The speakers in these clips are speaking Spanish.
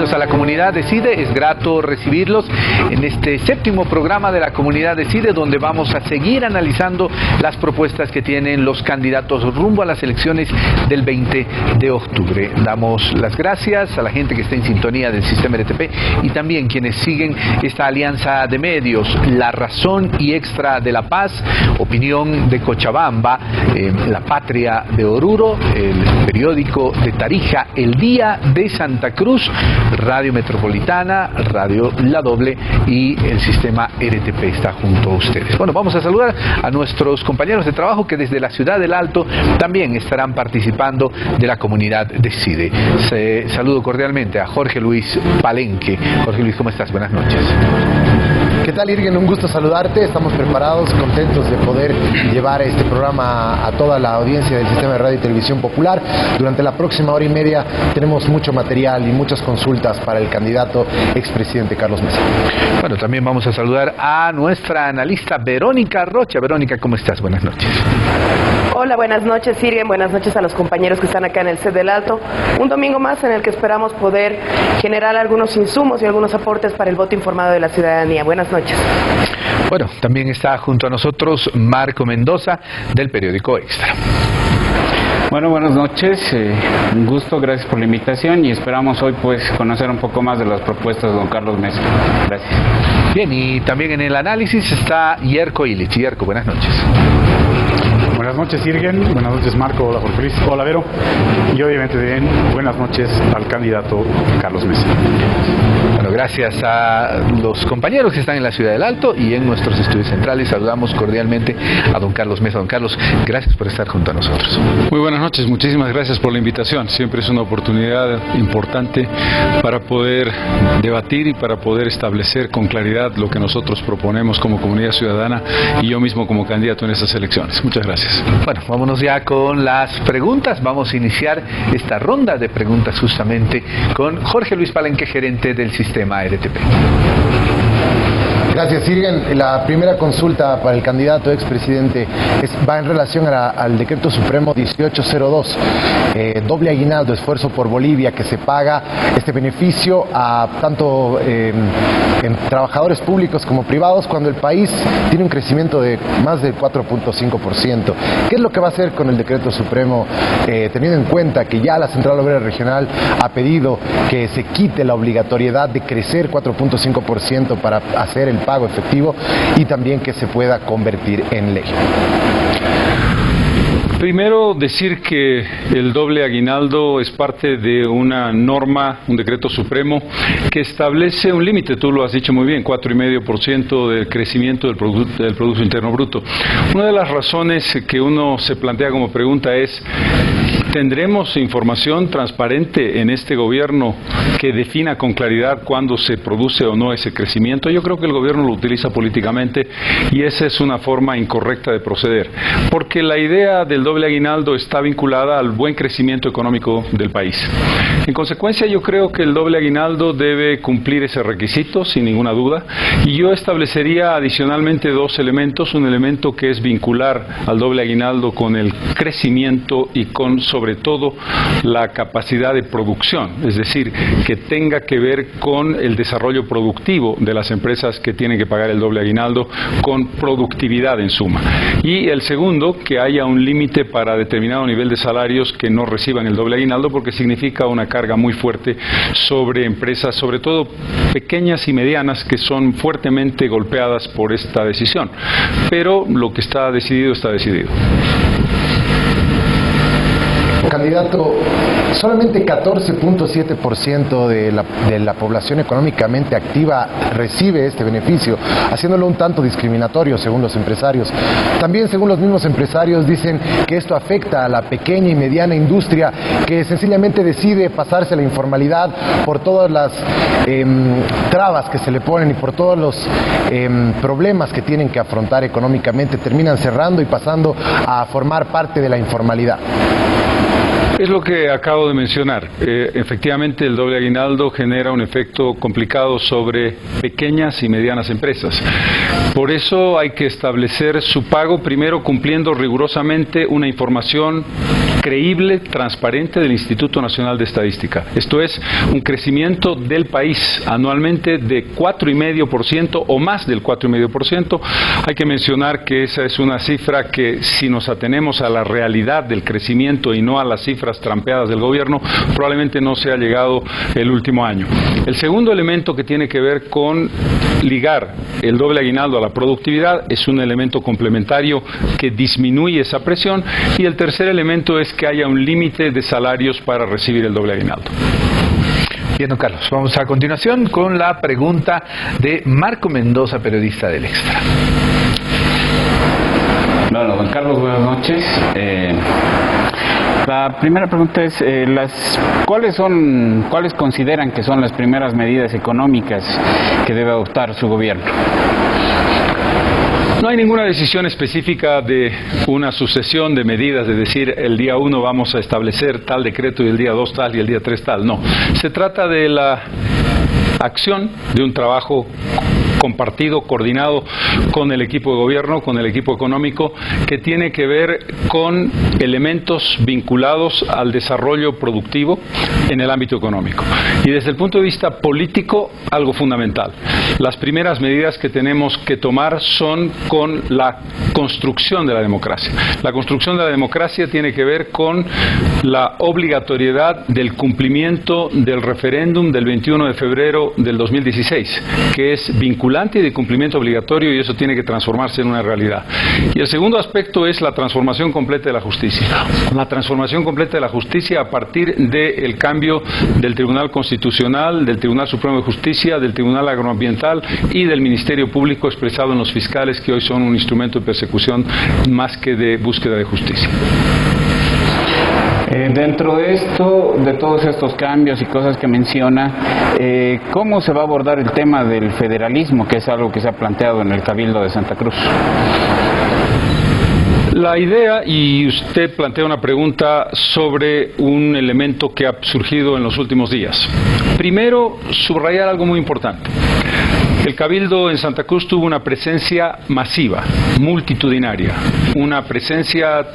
Bienvenidos a la Comunidad Decide. Es grato recibirlos en este séptimo programa de la Comunidad Decide, donde vamos a seguir analizando las propuestas que tienen los candidatos rumbo a las elecciones del 20 de octubre. Damos las gracias a la gente que está en sintonía del sistema RTP y también quienes siguen esta alianza de medios, La Razón y Extra de La Paz, Opinión de Cochabamba, La Patria de Oruro, el periódico de Tarija, El Día de Santa Cruz, Radio Metropolitana, Radio La Doble y el sistema RTP está junto a ustedes. Bueno, vamos a saludar a nuestros compañeros de trabajo que desde la ciudad del Alto también estarán participando de la Comunidad Decide. Saludo cordialmente a Jorge Luis Palenque. Jorge Luis, ¿cómo estás? Buenas noches. ¿Qué tal, Irgen? Un gusto saludarte. Estamos preparados, contentos de poder llevar este programa a toda la audiencia del sistema de radio y televisión popular. Durante la próxima hora y media tenemos mucho material y muchas consultas para el candidato expresidente Carlos Mesa. Bueno, también vamos a saludar a nuestra analista Verónica Rocha. Verónica, ¿cómo estás? Buenas noches. Hola, buenas noches, Irgen. Buenas noches a los compañeros que están acá en el set del Alto. Un domingo más en el que esperamos poder generar algunos insumos y algunos aportes para el voto informado de la ciudadanía. Buenas noches. Bueno, también está junto a nosotros Marco Mendoza del periódico Extra. Bueno, buenas noches, un gusto, gracias por la invitación y esperamos hoy pues conocer un poco más de las propuestas de don Carlos Mesa. Gracias. Bien, y también en el análisis está Yerko Illich. Yerko, buenas noches. Buenas noches, Irgen. Buenas noches, Marco. Hola, Jorge Luis. Hola, Vero. Y obviamente bien, buenas noches al candidato Carlos Mesa. Bueno, gracias a los compañeros que están en la ciudad del Alto y en nuestros estudios centrales. Saludamos cordialmente a don Carlos Mesa. Don Carlos, gracias por estar junto a nosotros. Muy buenas noches, muchísimas gracias por la invitación. Siempre es una oportunidad importante para poder debatir y para poder establecer con claridad lo que nosotros proponemos como comunidad ciudadana y yo mismo como candidato en estas elecciones. Muchas gracias. Bueno, vámonos ya con las preguntas. Vamos a iniciar esta ronda de preguntas justamente con Jorge Luis Palenque, gerente del sistema RTP. Gracias, Irgen. La primera consulta para el candidato expresidente va en relación al decreto supremo 1802, doble aguinaldo, esfuerzo por Bolivia, que se paga este beneficio a tanto trabajadores públicos como privados cuando el país tiene un crecimiento de más del 4.5%. ¿Qué es lo que va a hacer con el decreto supremo, teniendo en cuenta que ya la Central Obrera Regional ha pedido que se quite la obligatoriedad de crecer 4.5% para hacer el pago efectivo y también que se pueda convertir en ley? Primero, decir que el doble aguinaldo es parte de una norma, un decreto supremo que establece un límite, tú lo has dicho muy bien, 4,5% del crecimiento del Producto Interno Bruto. Una de las razones que uno se plantea como pregunta es: ¿tendremos información transparente en este gobierno que defina con claridad cuándo se produce o no ese crecimiento? Yo creo que el gobierno lo utiliza políticamente y esa es una forma incorrecta de proceder, porque la idea del doble aguinaldo está vinculada al buen crecimiento económico del país. En consecuencia, yo creo que el doble aguinaldo debe cumplir ese requisito, sin ninguna duda, y yo establecería adicionalmente dos elementos: un elemento que es vincular al doble aguinaldo con el crecimiento y con, sobre todo, la capacidad de producción, es decir, que tenga que ver con el desarrollo productivo de las empresas que tienen que pagar el doble aguinaldo, con productividad en suma. Y el segundo, que haya un límite para determinado nivel de salarios que no reciban el doble aguinaldo, porque significa una carga muy fuerte sobre empresas, sobre todo pequeñas y medianas, que son fuertemente golpeadas por esta decisión. Pero lo que está decidido, está decidido. Candidato, solamente 14.7% de la población económicamente activa recibe este beneficio, haciéndolo un tanto discriminatorio según los empresarios. También, según los mismos empresarios, dicen que esto afecta a la pequeña y mediana industria, que sencillamente decide pasarse a la informalidad por todas las trabas que se le ponen y por todos los problemas que tienen que afrontar económicamente, terminan cerrando y pasando a formar parte de la informalidad. Es lo que acabo de mencionar. Efectivamente, el doble aguinaldo genera un efecto complicado sobre pequeñas y medianas empresas. Por eso hay que establecer su pago primero cumpliendo rigurosamente una información creíble, transparente del Instituto Nacional de Estadística. Esto es un crecimiento del país anualmente de 4,5% o más del 4,5%. Hay que mencionar que esa es una cifra que, si nos atenemos a la realidad del crecimiento y no a las cifras trampeadas del gobierno, probablemente no se ha llegado el último año. El segundo elemento que tiene que ver con ligar el doble aguinaldo a la productividad es un elemento complementario que disminuye esa presión, y el tercer elemento es que haya un límite de salarios para recibir el doble aguinaldo. Bien, don Carlos, vamos a continuación con la pregunta de Marco Mendoza, periodista del Extra. Bueno, don Carlos, buenas noches. La primera pregunta es, ¿cuáles consideran que son las primeras medidas económicas que debe adoptar su gobierno? No hay ninguna decisión específica de una sucesión de medidas, de decir el día 1 vamos a establecer tal decreto y el día 2 tal y el día 3 tal. No, se trata de la acción de un trabajo compartido, coordinado con el equipo de gobierno, con el equipo económico, que tiene que ver con elementos vinculados al desarrollo productivo en el ámbito económico. Y desde el punto de vista político, algo fundamental. Las primeras medidas que tenemos que tomar son con la construcción de la democracia. La construcción de la democracia tiene que ver con la obligatoriedad del cumplimiento del referéndum del 21 de febrero del 2016, que es vinculante y de cumplimiento obligatorio, y eso tiene que transformarse en una realidad. Y el segundo aspecto es la transformación completa de la justicia. La transformación completa de la justicia a partir del cambio del Tribunal Constitucional, del Tribunal Supremo de Justicia, del Tribunal Agroambiental y del Ministerio Público, expresado en los fiscales, que hoy son un instrumento de persecución más que de búsqueda de justicia. Dentro de esto, de todos estos cambios y cosas que menciona, ¿cómo se va a abordar el tema del federalismo, que es algo que se ha planteado en el Cabildo de Santa Cruz? La idea, y usted plantea una pregunta sobre un elemento que ha surgido en los últimos días. Primero, subrayar algo muy importante. El Cabildo en Santa Cruz tuvo una presencia masiva, multitudinaria, una presencia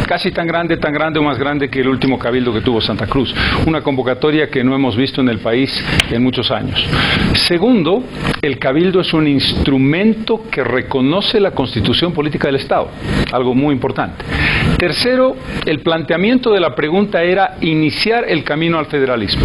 casi tan grande o más grande que el último Cabildo que tuvo Santa Cruz, una convocatoria que no hemos visto en el país en muchos años. Segundo, el Cabildo es un instrumento que reconoce la Constitución Política del Estado, algo muy importante. Tercero, el planteamiento de la pregunta era iniciar el camino al federalismo.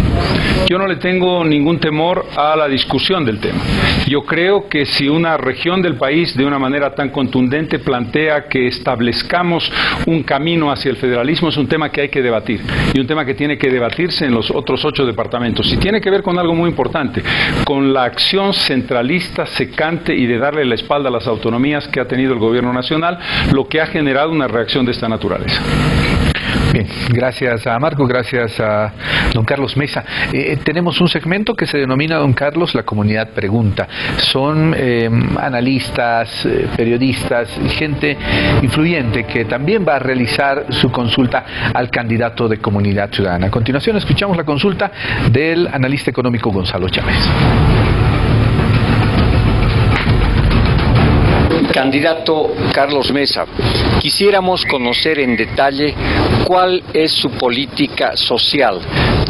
Yo no le tengo ningún temor a la discusión del tema. Yo creo que si una región del país de una manera tan contundente plantea que establezcamos un camino hacia el federalismo, es un tema que hay que debatir, y un tema que tiene que debatirse en los otros 8 departamentos. Y tiene que ver con algo muy importante, con la acción centralista, secante y de darle la espalda a las autonomías que ha tenido el gobierno nacional, lo que ha generado una reacción de esta naturaleza. Bien, gracias a Marco, gracias a don Carlos Mesa. Tenemos un segmento que se denomina, don Carlos, la comunidad pregunta. Son analistas, periodistas, gente influyente que también va a realizar su consulta al candidato de Comunidad Ciudadana. A continuación escuchamos la consulta del analista económico Gonzalo Chávez. Candidato Carlos Mesa, quisiéramos conocer en detalle cuál es su política social,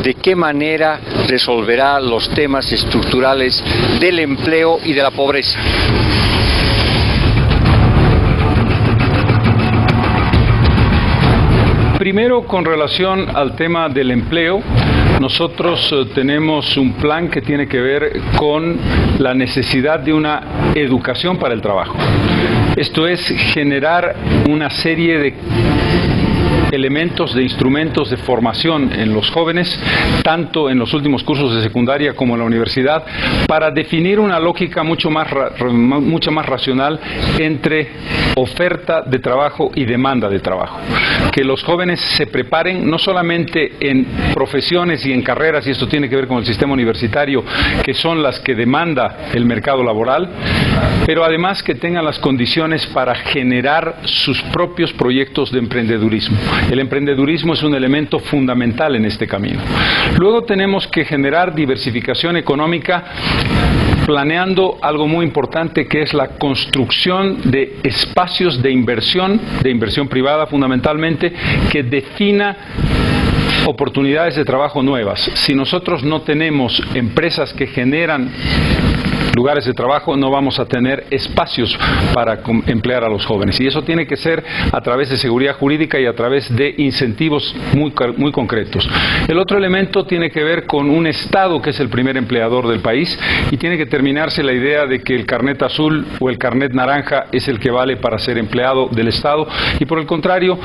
de qué manera resolverá los temas estructurales del empleo y de la pobreza. Primero, con relación al tema del empleo, nosotros tenemos un plan que tiene que ver con la necesidad de una educación para el trabajo. Esto es generar una serie de elementos, de instrumentos de formación en los jóvenes, tanto en los últimos cursos de secundaria como en la universidad, para definir una lógica mucho más racional entre oferta de trabajo y demanda de trabajo. Que los jóvenes se preparen no solamente en profesiones y en carreras, y esto tiene que ver con el sistema universitario, que son las que demanda el mercado laboral, pero además que tengan las condiciones para generar sus propios proyectos de emprendedurismo. El emprendedurismo es un elemento fundamental en este camino. Luego tenemos que generar diversificación económica planeando algo muy importante, que es la construcción de espacios de inversión privada fundamentalmente, que defina oportunidades de trabajo nuevas. Si nosotros no tenemos empresas que generan lugares de trabajo, no vamos a tener espacios para emplear a los jóvenes. Y eso tiene que ser a través de seguridad jurídica y a través de incentivos muy concretos. El otro elemento tiene que ver con un Estado que es el primer empleador del país, y tiene que terminarse la idea de que el carnet azul o el carnet naranja es el que vale para ser empleado del Estado, y por el contrario,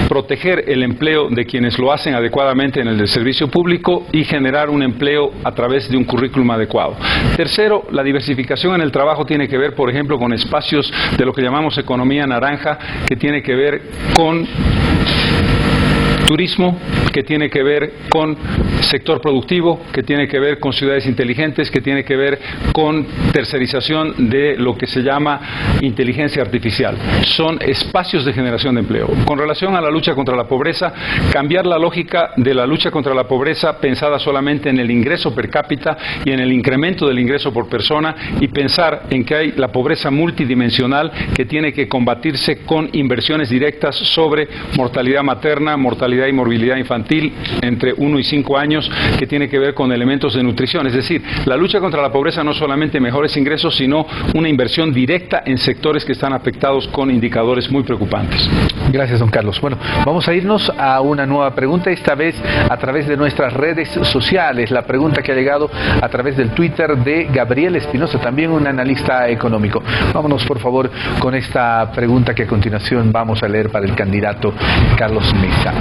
proteger el empleo de quienes lo hacen adecuadamente en el del servicio público y generar un empleo a través de un currículum adecuado. Tercero, la diversificación en el trabajo tiene que ver, por ejemplo, con espacios de lo que llamamos economía naranja, que tiene que ver con turismo, que tiene que ver con sector productivo, que tiene que ver con ciudades inteligentes, que tiene que ver con tercerización de lo que se llama inteligencia artificial. Son espacios de generación de empleo. Con relación a la lucha contra la pobreza, cambiar la lógica de la lucha contra la pobreza pensada solamente en el ingreso per cápita y en el incremento del ingreso por persona, y pensar en que hay la pobreza multidimensional que tiene que combatirse con inversiones directas sobre mortalidad materna, mortalidad y morbilidad infantil entre 1 y 5 años, que tiene que ver con elementos de nutrición. Es decir, la lucha contra la pobreza no solamente mejores ingresos, sino una inversión directa en sectores que están afectados con indicadores muy preocupantes. Gracias, don Carlos. Bueno, vamos a irnos a una nueva pregunta, esta vez a través de nuestras redes sociales. La pregunta que ha llegado a través del Twitter de Gabriel Espinosa, también un analista económico. Vámonos, por favor, con esta pregunta que a continuación vamos a leer para el candidato Carlos Mesa.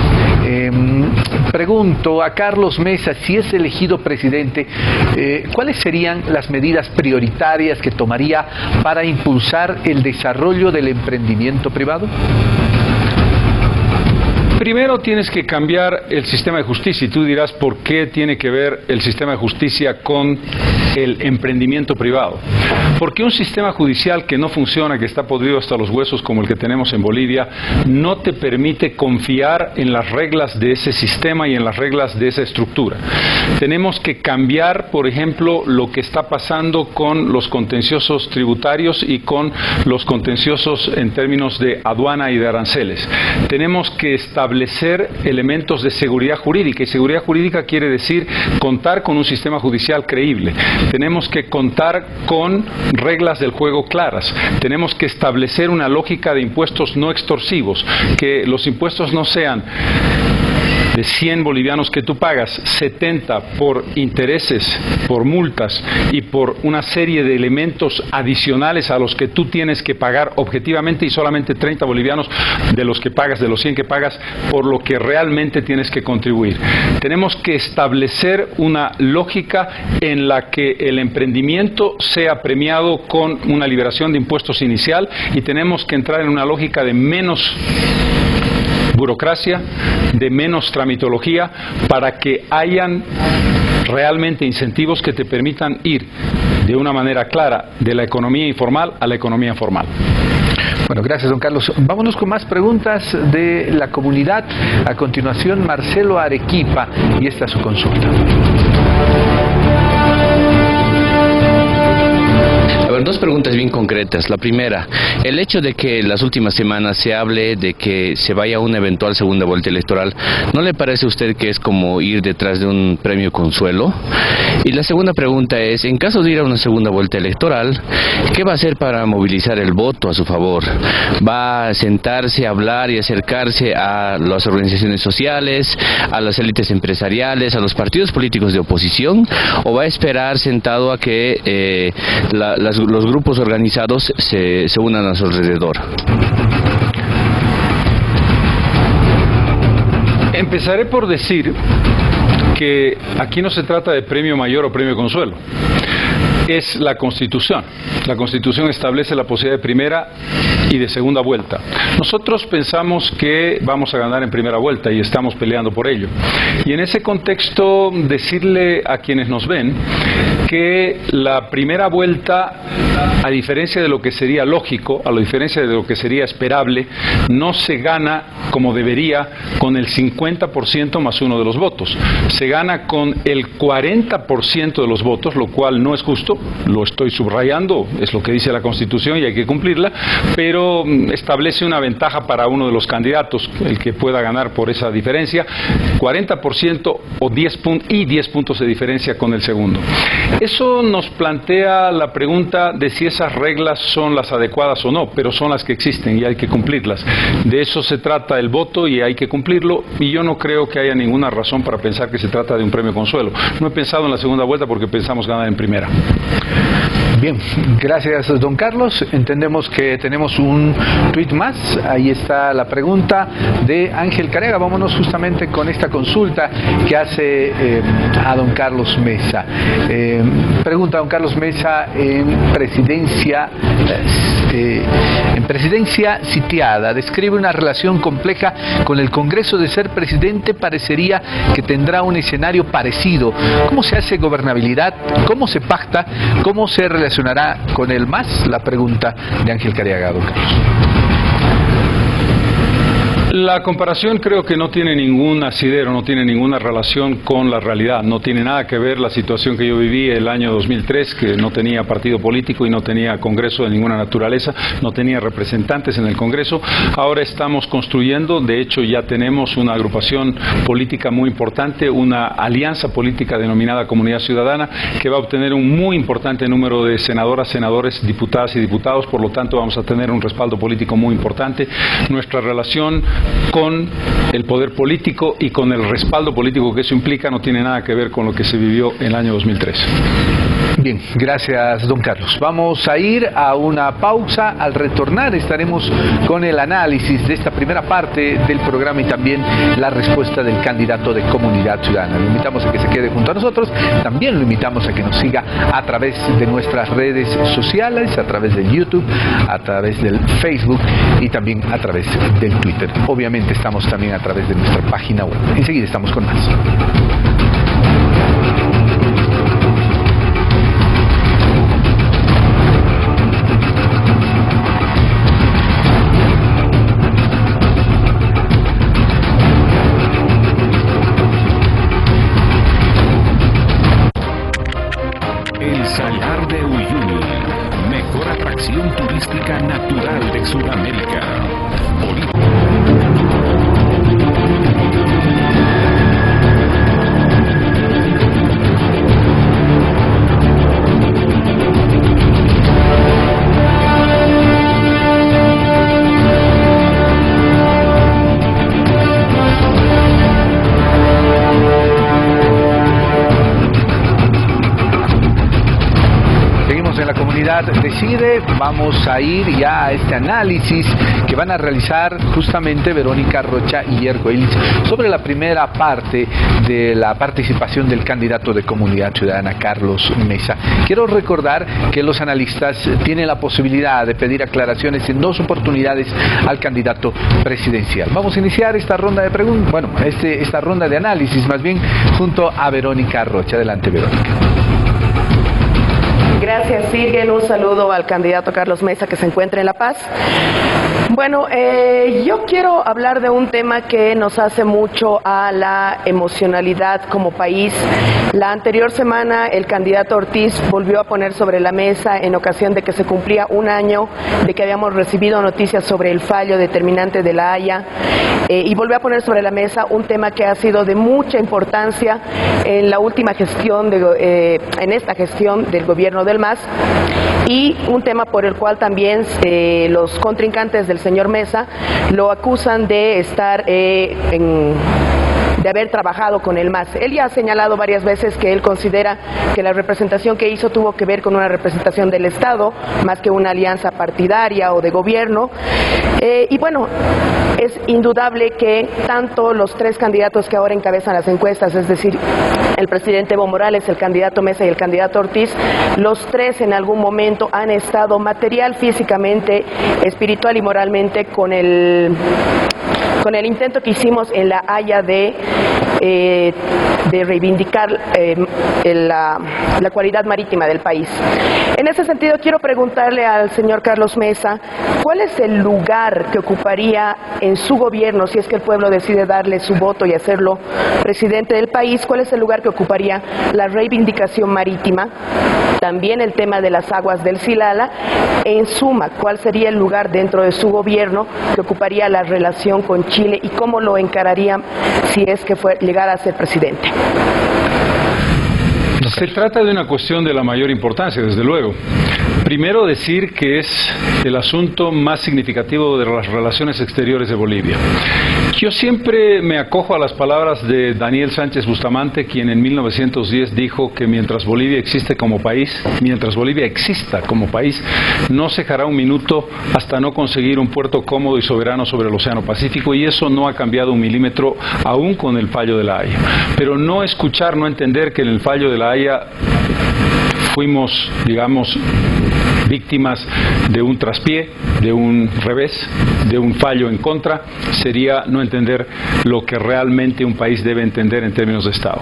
Pregunto a Carlos Mesa, si es elegido presidente, ¿cuáles serían las medidas prioritarias que tomaría para impulsar el desarrollo del emprendimiento privado? Primero tienes que cambiar el sistema de justicia, y tú dirás por qué tiene que ver el sistema de justicia con el emprendimiento privado. Porque un sistema judicial que no funciona, que está podrido hasta los huesos como el que tenemos en Bolivia, no te permite confiar en las reglas de ese sistema y en las reglas de esa estructura. Tenemos que cambiar, por ejemplo, lo que está pasando con los contenciosos tributarios y con los contenciosos en términos de aduana y de aranceles. Tenemos que establecer elementos de seguridad jurídica, y seguridad jurídica quiere decir contar con un sistema judicial creíble. Tenemos que contar con reglas del juego claras. Tenemos que establecer una lógica de impuestos no extorsivos, que los impuestos no sean de 100 bolivianos que tú pagas, 70 por intereses, por multas y por una serie de elementos adicionales a los que tú tienes que pagar objetivamente, y solamente 30 bolivianos de los que pagas, de los 100 que pagas, por lo que realmente tienes que contribuir. Tenemos que establecer una lógica en la que el emprendimiento sea premiado con una liberación de impuestos inicial, y tenemos que entrar en una lógica de menos burocracia, de menos tramitología, para que hayan realmente incentivos que te permitan ir de una manera clara de la economía informal a la economía formal. Bueno, gracias, don Carlos. Vámonos con más preguntas de la comunidad. A continuación, Marcelo Arequipa, y esta es su consulta. A ver, dos preguntas bien concretas. La primera, el hecho de que en las últimas semanas se hable de que se vaya a una eventual segunda vuelta electoral, ¿no le parece a usted que es como ir detrás de un premio consuelo? Y la segunda pregunta es, en caso de ir a una segunda vuelta electoral, ¿qué va a hacer para movilizar el voto a su favor? ¿Va a sentarse, a hablar y acercarse a las organizaciones sociales, a las élites empresariales, a los partidos políticos de oposición, o va a esperar sentado a que los grupos organizados se unan a su alrededor? Empezaré por decir que aquí no se trata de premio mayor o premio consuelo. es la Constitución. La Constitución establece la posibilidad de primera y de segunda vuelta. Nosotros pensamos que vamos a ganar en primera vuelta y estamos peleando por ello. Y en ese contexto, decirle a quienes nos ven que la primera vuelta, a diferencia de lo que sería lógico, a diferencia de lo que sería esperable, no se gana como debería con el 50% más uno de los votos. Se gana con el 40% de los votos, lo cual no es justo, lo estoy subrayando, es lo que dice la Constitución y hay que cumplirla, pero establece una ventaja para uno de los candidatos, el que pueda ganar por esa diferencia, 40% o 10 puntos de diferencia con el segundo. Eso nos plantea la pregunta de si esas reglas son las adecuadas o no, pero son las que existen y hay que cumplirlas. De eso se trata el voto y hay que cumplirlo, y yo no creo que haya ninguna razón para pensar que se trata de un premio consuelo. No he pensado en la segunda vuelta porque pensamos ganar en primera. Bien, gracias don Carlos. Entendemos que tenemos un tuit más. Ahí está la pregunta de Ángel Careaga. Vámonos justamente con esta consulta que hace a don Carlos Mesa. Pregunta don Carlos Mesa: en presidencia sitiada, describe una relación compleja con el Congreso. De ser presidente, parecería que tendrá un escenario parecido. ¿Cómo se hace gobernabilidad? ¿Cómo se pacta? ¿Cómo se relacionará con el MAS? La pregunta de Ángel Careaga, don Carlos. La comparación creo que no tiene ningún asidero, no tiene ninguna relación con la realidad. No tiene nada que ver la situación que yo viví el año 2003, que no tenía partido político y no tenía Congreso de ninguna naturaleza, no tenía representantes en el Congreso. Ahora estamos construyendo, de hecho ya tenemos una agrupación política muy importante, una alianza política denominada Comunidad Ciudadana, que va a obtener un muy importante número de senadoras, senadores, diputadas y diputados. Por lo tanto, vamos a tener un respaldo político muy importante. Nuestra relación con el poder político y con el respaldo político que eso implica no tiene nada que ver con lo que se vivió en el año 2003. Bien, gracias don Carlos. Vamos a ir a una pausa. Al retornar estaremos con el análisis de esta primera parte del programa y también la respuesta del candidato de Comunidad Ciudadana. Lo invitamos a que se quede junto a nosotros. También lo invitamos a que nos siga a través de nuestras redes sociales, a través de YouTube, a través del Facebook y también a través del Twitter. Obviamente estamos también a través de nuestra página web. Enseguida estamos con más. El Salar de Uyuni, mejor atracción turística natural de Sudamérica. Decide, vamos a ir ya a este análisis que van a realizar justamente Verónica Rocha y Yerko Illich sobre la primera parte de la participación del candidato de Comunidad Ciudadana, Carlos Mesa. Quiero recordar que los analistas tienen la posibilidad de pedir aclaraciones en 2 oportunidades al candidato presidencial. Vamos a iniciar esta ronda de preguntas, esta ronda de análisis más bien, junto a Verónica Rocha. Adelante, Verónica. Gracias, Sirgen. Un saludo al candidato Carlos Mesa, que se encuentra en La Paz. Bueno, yo quiero hablar de un tema que nos hace mucho a la emocionalidad como país. La anterior semana el candidato Ortiz volvió a poner sobre la mesa, en ocasión de que se cumplía un año de que habíamos recibido noticias sobre el fallo determinante de La Haya, y volvió a poner sobre la mesa un tema que ha sido de mucha importancia en la última gestión, en esta gestión del gobierno del MAS, y un tema por el cual también los contrincantes del señor Mesa lo acusan de estar de haber trabajado con el MAS. Él ya ha señalado varias veces que él considera que la representación que hizo tuvo que ver con una representación del Estado, más que una alianza partidaria o de gobierno. Y bueno, es indudable que tanto los tres candidatos que ahora encabezan las encuestas, es decir, el presidente Evo Morales, el candidato Mesa y el candidato Ortiz, los tres en algún momento han estado material, físicamente, espiritual y moralmente con el intento que hicimos en La Haya de reivindicar la cualidad marítima del país. En ese sentido, quiero preguntarle al señor Carlos Mesa, ¿cuál es el lugar que ocuparía en su gobierno, si es que el pueblo decide darle su voto y hacerlo presidente del país, cuál es el lugar que ocuparía la reivindicación marítima, también el tema de las aguas del Silala, en suma, cuál sería el lugar dentro de su gobierno que ocuparía la relación con Chile y cómo lo encararía si es que llegara a ser presidente? Se trata de una cuestión de la mayor importancia, desde luego. Primero, decir que es el asunto más significativo de las relaciones exteriores de Bolivia. Yo siempre me acojo a las palabras de Daniel Sánchez Bustamante, quien en 1910 dijo que mientras Bolivia exista como país, no cejará un minuto hasta no conseguir un puerto cómodo y soberano sobre el Océano Pacífico, y eso no ha cambiado un milímetro aún con el fallo de La Haya. Pero no escuchar, no entender que en el fallo de La Haya fuimos, digamos, víctimas de un traspié, de un revés, de un fallo en contra, sería no entender lo que realmente un país debe entender en términos de Estado.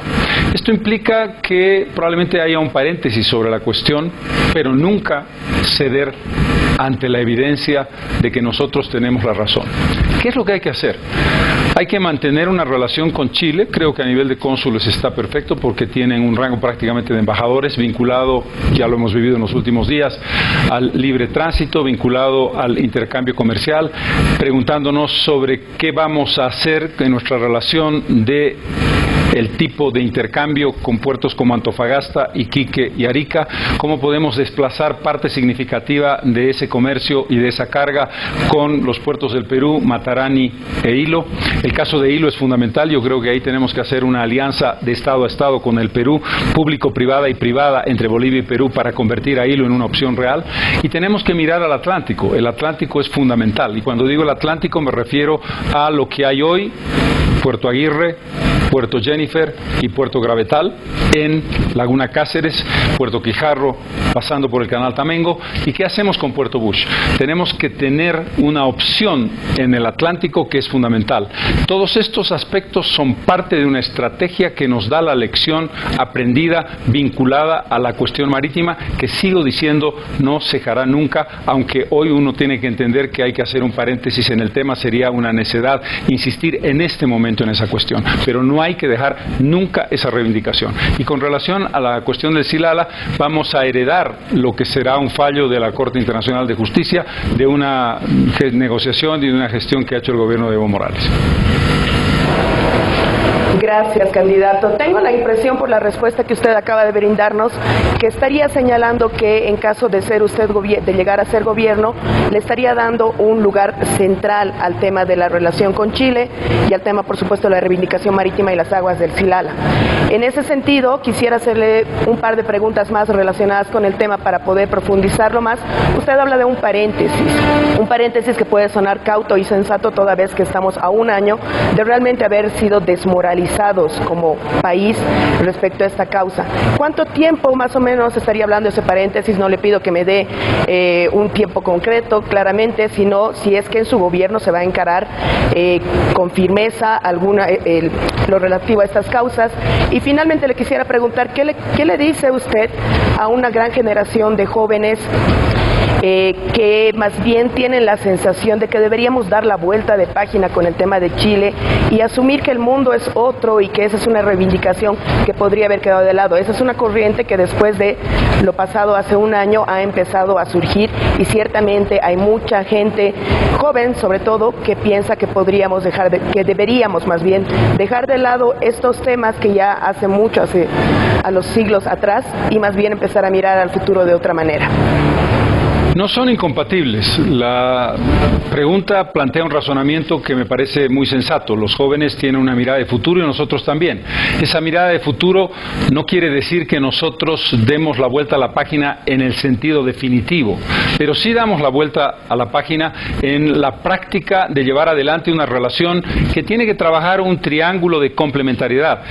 Esto implica que probablemente haya un paréntesis sobre la cuestión, pero nunca ceder ante la evidencia de que nosotros tenemos la razón. ¿Qué es lo que hay que hacer? Hay que mantener una relación con Chile. Creo que a nivel de cónsules está perfecto porque tienen un rango prácticamente de embajadores vinculado, ya lo hemos vivido en los últimos días, al libre tránsito, vinculado al intercambio comercial, preguntándonos sobre qué vamos a hacer en nuestra relación de el tipo de intercambio con puertos como Antofagasta, Iquique y Arica, cómo podemos desplazar parte significativa de ese comercio y de esa carga con los puertos del Perú, Matarani e Hilo. El caso de Hilo es fundamental, yo creo que ahí tenemos que hacer una alianza de Estado a Estado con el Perú, público-privada y privada entre Bolivia y Perú para convertir a Hilo en una opción real, y tenemos que mirar al Atlántico. El Atlántico es fundamental, y cuando digo el Atlántico me refiero a lo que hay hoy, Puerto Aguirre, Puerto Jennifer y Puerto Gravetal, en Laguna Cáceres, Puerto Quijarro, pasando por el Canal Tamengo. ¿Y qué hacemos con Puerto Bush? Tenemos que tener una opción en el Atlántico que es fundamental. Todos estos aspectos son parte de una estrategia que nos da la lección aprendida vinculada a la cuestión marítima, que sigo diciendo no cejará nunca, aunque hoy uno tiene que entender que hay que hacer un paréntesis en el tema, sería una necedad insistir en este momento en esa cuestión, pero no hay que dejar nunca esa reivindicación. Y con relación a la cuestión del Silala, vamos a heredar lo que será un fallo de la Corte Internacional de Justicia, de una negociación y de una gestión que ha hecho el gobierno de Evo Morales. Gracias, candidato. Tengo la impresión, por la respuesta que usted acaba de brindarnos, que estaría señalando que en caso de ser usted de llegar a ser gobierno, le estaría dando un lugar central al tema de la relación con Chile y al tema, por supuesto, de la reivindicación marítima y las aguas del Silala. En ese sentido, quisiera hacerle un par de preguntas más relacionadas con el tema para poder profundizarlo más. Usted habla de un paréntesis que puede sonar cauto y sensato toda vez que estamos a un año de realmente haber sido desmoralizados como país respecto a esta causa. ¿Cuánto tiempo más o menos estaría hablando de ese paréntesis? No le pido que me dé un tiempo concreto, claramente, sino si es que en su gobierno se va a encarar con firmeza lo relativo a estas causas. Y finalmente le quisiera preguntar, ¿qué le dice usted a una gran generación de jóvenes que más bien tienen la sensación de que deberíamos dar la vuelta de página con el tema de Chile y asumir que el mundo es otro y que esa es una reivindicación que podría haber quedado de lado? Esa es una corriente que después de lo pasado hace un año ha empezado a surgir, y ciertamente hay mucha gente joven, sobre todo, que piensa que deberíamos más bien dejar de lado estos temas que ya hace a los siglos atrás, y más bien empezar a mirar al futuro de otra manera. No son incompatibles. La pregunta plantea un razonamiento que me parece muy sensato. Los jóvenes tienen una mirada de futuro y nosotros también. Esa mirada de futuro no quiere decir que nosotros demos la vuelta a la página en el sentido definitivo, pero sí damos la vuelta a la página en la práctica de llevar adelante una relación que tiene que trabajar un triángulo de complementariedad.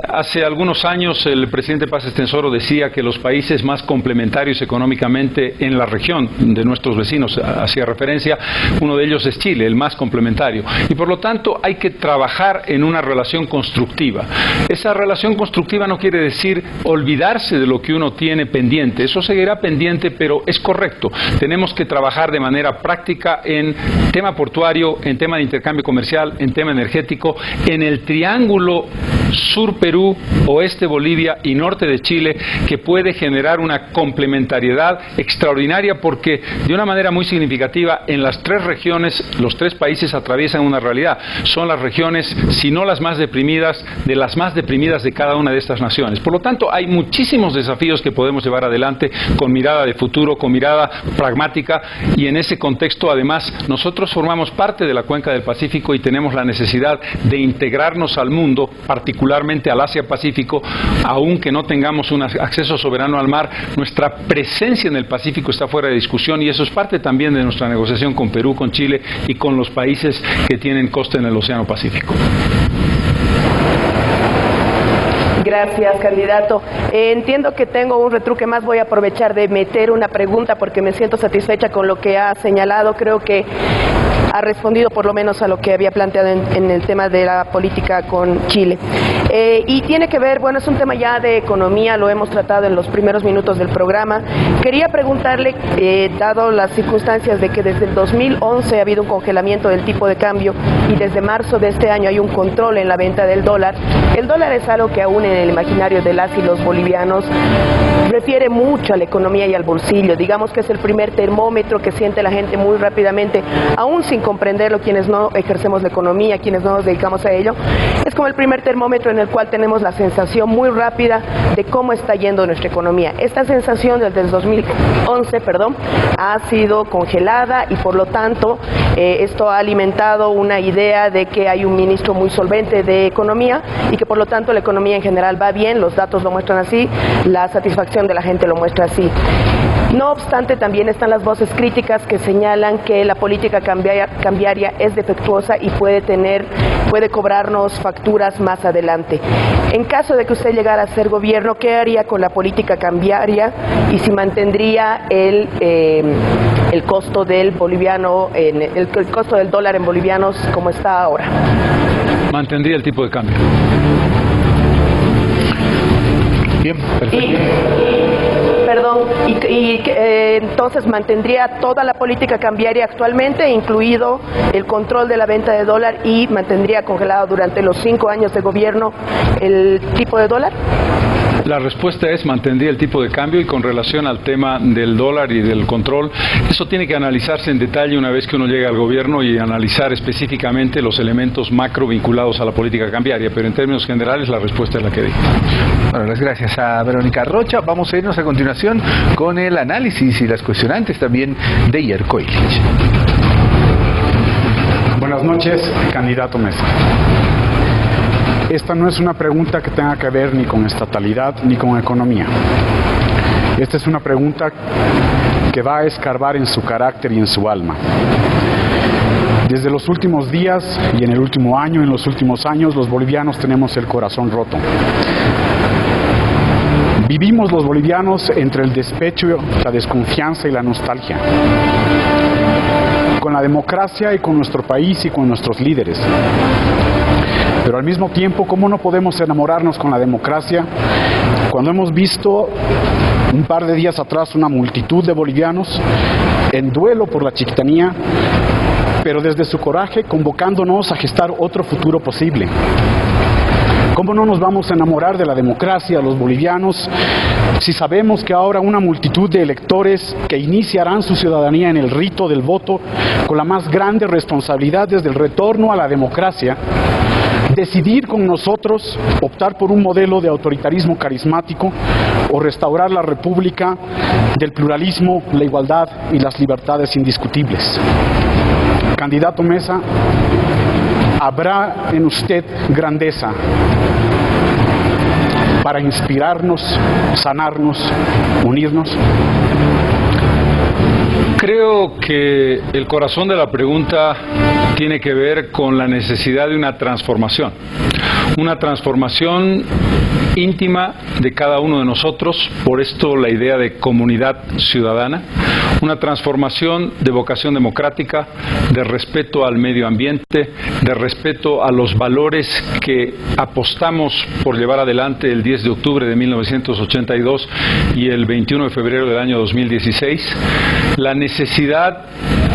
Hace algunos años el presidente Paz Estenssoro decía que los países más complementarios económicamente en la región de nuestros vecinos, hacía referencia, uno de ellos es Chile, el más complementario, y por lo tanto hay que trabajar en una relación constructiva. Esa relación constructiva no quiere decir olvidarse de lo que uno tiene pendiente, eso seguirá pendiente, pero es correcto. Tenemos que trabajar de manera práctica en tema portuario, en tema de intercambio comercial, en tema energético, en el triángulo sur Perú, oeste Bolivia y norte de Chile, que puede generar una complementariedad extraordinaria, porque de una manera muy significativa en las tres regiones, los tres países atraviesan una realidad. Son las regiones, si no las más deprimidas, de las más deprimidas de cada una de estas naciones. Por lo tanto, hay muchísimos desafíos que podemos llevar adelante con mirada de futuro, con mirada pragmática, y en ese contexto, además, nosotros formamos parte de la Cuenca del Pacífico y tenemos la necesidad de integrarnos al mundo, particularmente al Asia-Pacífico. Aunque no tengamos un acceso soberano al mar, nuestra presencia en el Pacífico está fuera de discusión, y eso es parte también de nuestra negociación con Perú, con Chile y con los países que tienen costa en el Océano Pacífico. Gracias, candidato. Entiendo que tengo un retruque más. Voy a aprovechar de meter una pregunta porque me siento satisfecha con lo que ha señalado. Creo que ha respondido por lo menos a lo que había planteado en el tema de la política con Chile. Y tiene que ver, bueno, es un tema ya de economía, lo hemos tratado en los primeros minutos del programa. Quería preguntarle, dado las circunstancias de que desde el 2011 ha habido un congelamiento del tipo de cambio y desde marzo de este año hay un control en la venta del dólar. El dólar es algo que aún en el imaginario de las y los bolivianos refiere mucho a la economía y al bolsillo. Digamos que es el primer termómetro que siente la gente muy rápidamente, aún sin comprenderlo quienes no ejercemos la economía, quienes no nos dedicamos a ello. Es como el primer termómetro en el cual tenemos la sensación muy rápida de cómo está yendo nuestra economía. Esta sensación desde el 2011, ha sido congelada y por lo tanto esto ha alimentado una idea de que hay un ministro muy solvente de economía y que por lo tanto la economía en general va bien, los datos lo muestran así, la satisfacción de la gente lo muestra así. No obstante, también están las voces críticas que señalan que la política cambiaria es defectuosa y puede cobrarnos facturas más adelante. En caso de que usted llegara a ser gobierno, ¿qué haría con la política cambiaria y si mantendría el costo del boliviano, el costo del dólar en bolivianos como está ahora? Mantendría el tipo de cambio. Bien, perfecto. Entonces mantendría toda la política cambiaria actualmente, incluido el control de la venta de dólar, y mantendría congelado durante los 5 años de gobierno el tipo de dólar. La respuesta es mantendría el tipo de cambio, y con relación al tema del dólar y del control, eso tiene que analizarse en detalle una vez que uno llegue al gobierno y analizar específicamente los elementos macro vinculados a la política cambiaria, pero en términos generales la respuesta es la que di. Bueno, las gracias a Verónica Rocha. Vamos a irnos a continuación con el análisis y las cuestionantes también de Yerko Illich. Buenas noches, candidato Mesa. Esta no es una pregunta que tenga que ver ni con estatalidad ni con economía. Esta es una pregunta que va a escarbar en su carácter y en su alma. Desde los últimos días y en el último año, en los últimos años, los bolivianos tenemos el corazón roto. Vivimos los bolivianos entre el despecho, la desconfianza y la nostalgia. Con la democracia y con nuestro país y con nuestros líderes. Pero al mismo tiempo, ¿cómo no podemos enamorarnos con la democracia cuando hemos visto un par de días atrás una multitud de bolivianos en duelo por la chiquitanía, pero desde su coraje convocándonos a gestar otro futuro posible? ¿Cómo no nos vamos a enamorar de la democracia, los bolivianos, si sabemos que ahora una multitud de electores que iniciarán su ciudadanía en el rito del voto con la más grande responsabilidad desde el retorno a la democracia decidir con nosotros optar por un modelo de autoritarismo carismático o restaurar la república del pluralismo, la igualdad y las libertades indiscutibles. Candidato Mesa, habrá en usted grandeza para inspirarnos, sanarnos, unirnos. Creo que el corazón de la pregunta tiene que ver con la necesidad de una transformación íntima de cada uno de nosotros, por esto la idea de comunidad ciudadana, una transformación de vocación democrática, de respeto al medio ambiente, de respeto a los valores que apostamos por llevar adelante el 10 de octubre de 1982 y el 21 de febrero del año 2016, la necesidad,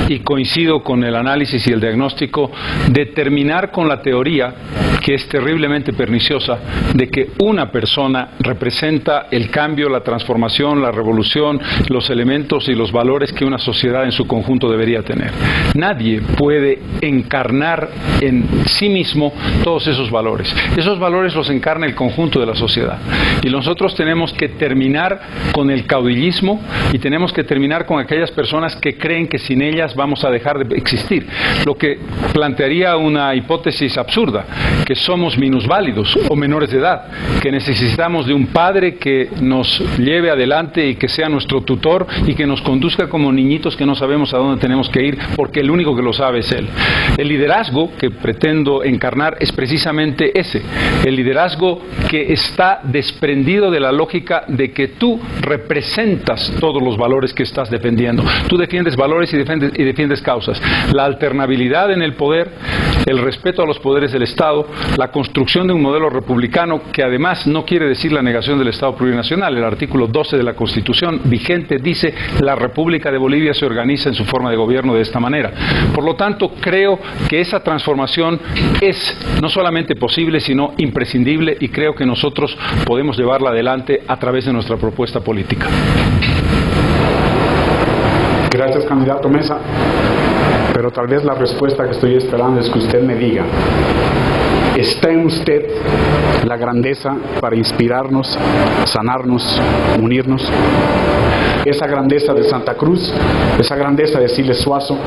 y coincido con el análisis y el diagnóstico, de terminar con la teoría, que es terriblemente perniciosa, de que una persona representa el cambio, la transformación, la revolución, los elementos y los valores que una sociedad en su conjunto debería tener. Nadie puede encarnar en sí mismo todos esos valores. Esos valores los encarna el conjunto de la sociedad. Y nosotros tenemos que terminar con el caudillismo y tenemos que terminar con aquellas personas que creen que sin ellas vamos a dejar de existir. Lo que plantearía una hipótesis absurda, que somos minusválidos o menores de edad, que necesitamos de un padre que nos lleve adelante y que sea nuestro tutor y que nos conduzca como niñitos que no sabemos a dónde tenemos que ir porque el único que lo sabe es él. El liderazgo que pretendo encarnar es precisamente ese, el liderazgo que está desprendido de la lógica de que tú representas todos los valores que estás defendiendo. Tú defiendes valores y defiendes causas. La alternabilidad en el poder, el respeto a los poderes del Estado, la construcción de un modelo republicano que además no quiere decir la negación del Estado plurinacional. El artículo 12 de la Constitución vigente dice: la República de Bolivia se organiza en su forma de gobierno de esta manera. Por lo tanto, creo que esa transformación es no solamente posible, sino imprescindible, y creo que nosotros podemos llevarla adelante a través de nuestra propuesta política. Gracias, candidato Mesa. Pero tal vez la respuesta que estoy esperando es que usted me diga: ¿está en usted la grandeza para inspirarnos, sanarnos, unirnos? Esa grandeza de Santa Cruz, esa grandeza de Siles Suazo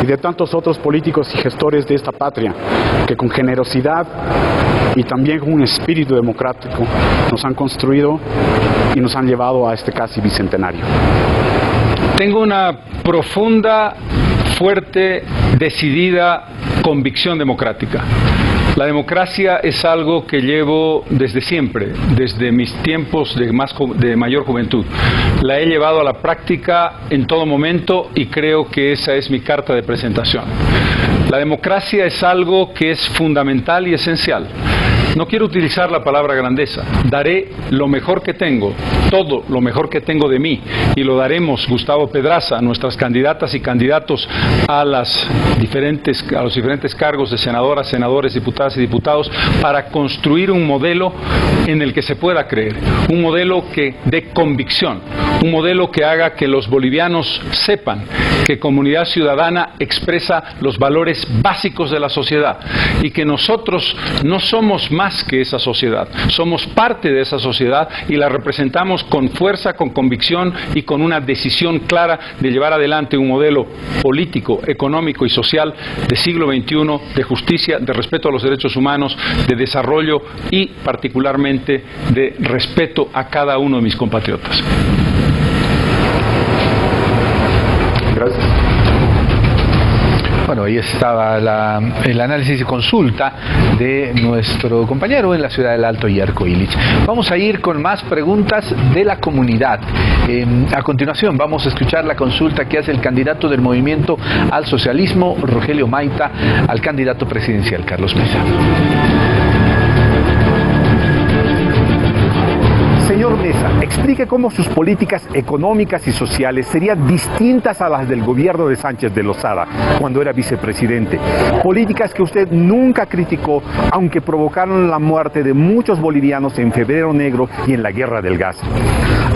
y de tantos otros políticos y gestores de esta patria que con generosidad y también con un espíritu democrático nos han construido y nos han llevado a este casi bicentenario. Tengo una profunda, fuerte, decidida convicción democrática. La democracia es algo que llevo desde siempre, desde mis tiempos de mayor juventud. La he llevado a la práctica en todo momento y creo que esa es mi carta de presentación. La democracia es algo que es fundamental y esencial. No quiero utilizar la palabra grandeza. Daré lo mejor que tengo, todo lo mejor que tengo de mí, y lo daremos, Gustavo Pedraza, nuestras candidatas y candidatos a los diferentes cargos de senadoras, senadores, diputadas y diputados, para construir un modelo en el que se pueda creer, un modelo que dé convicción, un modelo que haga que los bolivianos sepan que Comunidad Ciudadana expresa los valores básicos de la sociedad y que nosotros no somos más que esa sociedad, somos parte de esa sociedad y la representamos con fuerza, con convicción y con una decisión clara de llevar adelante un modelo político, económico y social de siglo XXI, de justicia, de respeto a los derechos humanos, de desarrollo y particularmente de respeto a cada uno de mis compatriotas. Gracias. Bueno, ahí estaba el análisis y consulta de nuestro compañero en la ciudad del Alto y Arco Iris. Vamos a ir con más preguntas de la comunidad. A continuación vamos a escuchar la consulta que hace el candidato del Movimiento al Socialismo, Rogelio Maita, al candidato presidencial, Carlos Mesa. Señor Mesa, explique explique cómo sus políticas económicas y sociales serían distintas a las del gobierno de Sánchez de Lozada cuando era vicepresidente. Políticas que usted nunca criticó, aunque provocaron la muerte de muchos bolivianos en Febrero Negro y en la Guerra del Gas.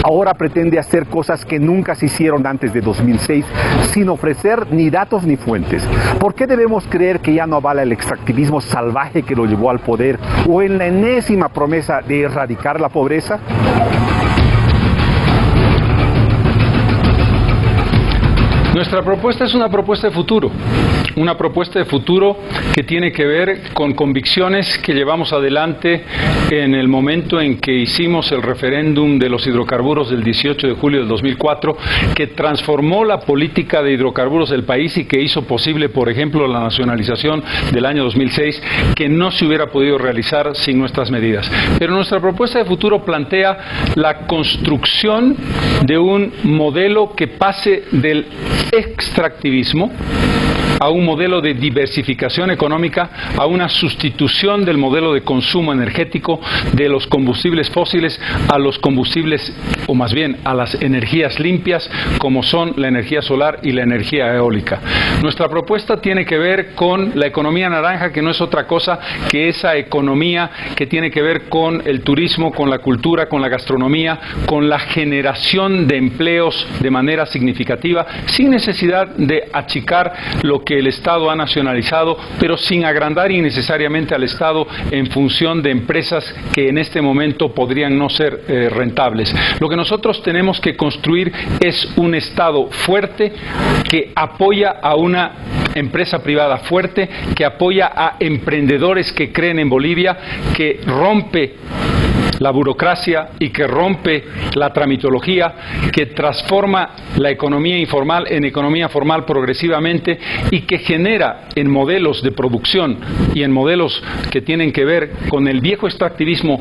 Ahora pretende hacer cosas que nunca se hicieron antes de 2006, sin ofrecer ni datos ni fuentes. ¿Por qué debemos creer que ya no avala el extractivismo salvaje que lo llevó al poder, o en la enésima promesa de erradicar la pobreza? Nuestra propuesta es una propuesta de futuro que tiene que ver con convicciones que llevamos adelante en el momento en que hicimos el referéndum de los hidrocarburos del 18 de julio del 2004, que transformó la política de hidrocarburos del país y que hizo posible, por ejemplo, la nacionalización del año 2006, que no se hubiera podido realizar sin nuestras medidas. Pero nuestra propuesta de futuro plantea la construcción de un modelo que pase del extractivismo a un modelo de diversificación económica, a una sustitución del modelo de consumo energético de los combustibles fósiles a los combustibles, o más bien a las energías limpias, como son la energía solar y la energía eólica. Nuestra propuesta tiene que ver con la economía naranja, que no es otra cosa que esa economía que tiene que ver con el turismo, con la cultura, con la gastronomía, con la generación de empleos de manera significativa, sin necesidad de achicar lo que el Estado ha nacionalizado, pero sin agrandar innecesariamente al Estado en función de empresas que en este momento podrían no ser rentables. Lo que nosotros tenemos que construir es un Estado fuerte que apoya a una empresa privada fuerte, que apoya a emprendedores que creen en Bolivia, que rompe la burocracia y que rompe la tramitología, que transforma la economía informal en economía formal progresivamente y que genera en modelos de producción y en modelos que tienen que ver con el viejo extractivismo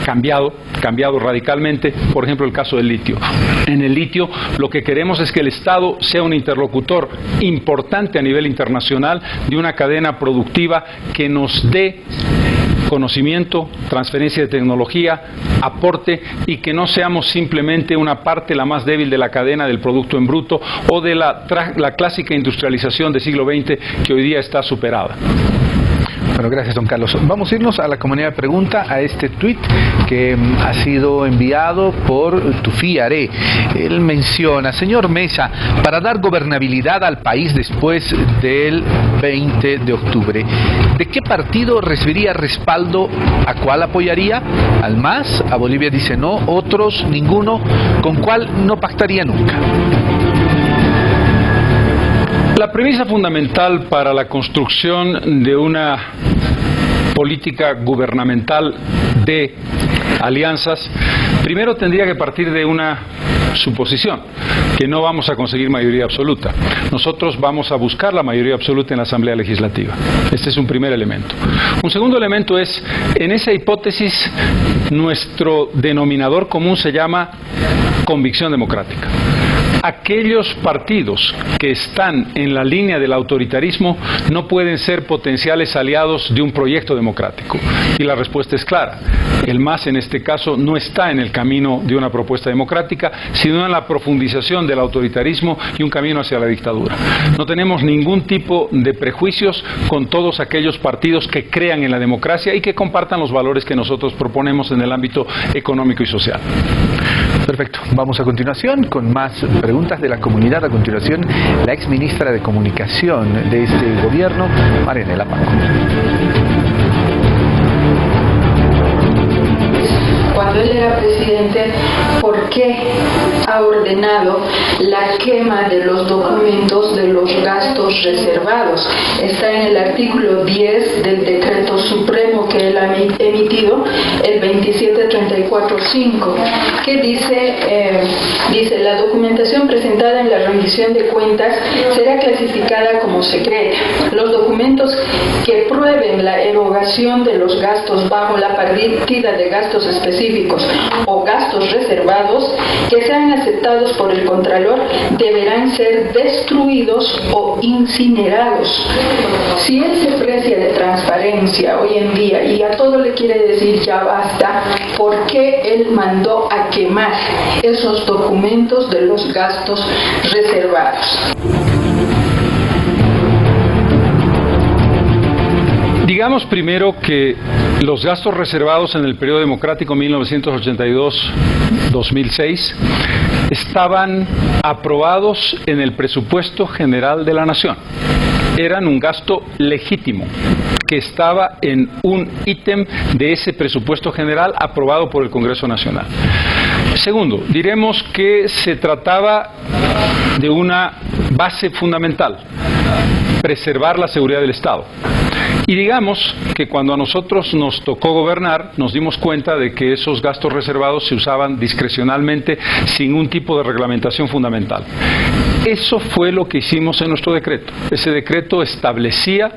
cambiado radicalmente, por ejemplo el caso del litio. En el litio lo que queremos es que el Estado sea un interlocutor importante a nivel internacional de una cadena productiva que nos dé conocimiento, transferencia de tecnología, aporte, y que no seamos simplemente una parte la más débil de la cadena del producto en bruto o de la clásica industrialización del siglo XX que hoy día está superada. Bueno, gracias, don Carlos. Vamos a irnos a la comunidad de pregunta, a este tuit que ha sido enviado por Tufí Are. Él menciona: señor Mesa, para dar gobernabilidad al país después del 20 de octubre, ¿de qué partido recibiría respaldo? ¿A cuál apoyaría? ¿Al MAS? A Bolivia dice no, otros ninguno. ¿Con cuál no pactaría nunca? La premisa fundamental para la construcción de una política gubernamental de alianzas, primero tendría que partir de una suposición, que no vamos a conseguir mayoría absoluta. Nosotros vamos a buscar la mayoría absoluta en la Asamblea Legislativa. Este es un primer elemento. Un segundo elemento es, en esa hipótesis, nuestro denominador común se llama convicción democrática. Aquellos partidos que están en la línea del autoritarismo no pueden ser potenciales aliados de un proyecto democrático. Y la respuesta es clara. El MAS en este caso no está en el camino de una propuesta democrática, sino en la profundización del autoritarismo y un camino hacia la dictadura. No tenemos ningún tipo de prejuicios con todos aquellos partidos que crean en la democracia y que compartan los valores que nosotros proponemos en el ámbito económico y social. Perfecto. Vamos a continuación con más preguntas de la comunidad. A continuación, la ex ministra de Comunicación de este gobierno, Marianela Paco. Cuando él era presidente, ¿por qué ha ordenado la quema de los documentos de los gastos reservados? Está en el artículo 10 del decreto supremo que él ha emitido, el 27345, que dice, la documentación presentada en la rendición de cuentas será clasificada como secreta. Los documentos que prueben la erogación de los gastos bajo la partida de gastos específicos públicos o gastos reservados que sean aceptados por el Contralor deberán ser destruidos o incinerados. Si él se precia de transparencia hoy en día y a todo le quiere decir ya basta, ¿por qué él mandó a quemar esos documentos de los gastos reservados? Digamos primero que los gastos reservados en el periodo democrático 1982-2006 estaban aprobados en el presupuesto general de la Nación. Eran un gasto legítimo que estaba en un ítem de ese presupuesto general aprobado por el Congreso Nacional. Segundo, diremos que se trataba de una base fundamental, preservar la seguridad del Estado. Y digamos que cuando a nosotros nos tocó gobernar, nos dimos cuenta de que esos gastos reservados se usaban discrecionalmente sin un tipo de reglamentación fundamental. Eso fue lo que hicimos en nuestro decreto. Ese decreto establecía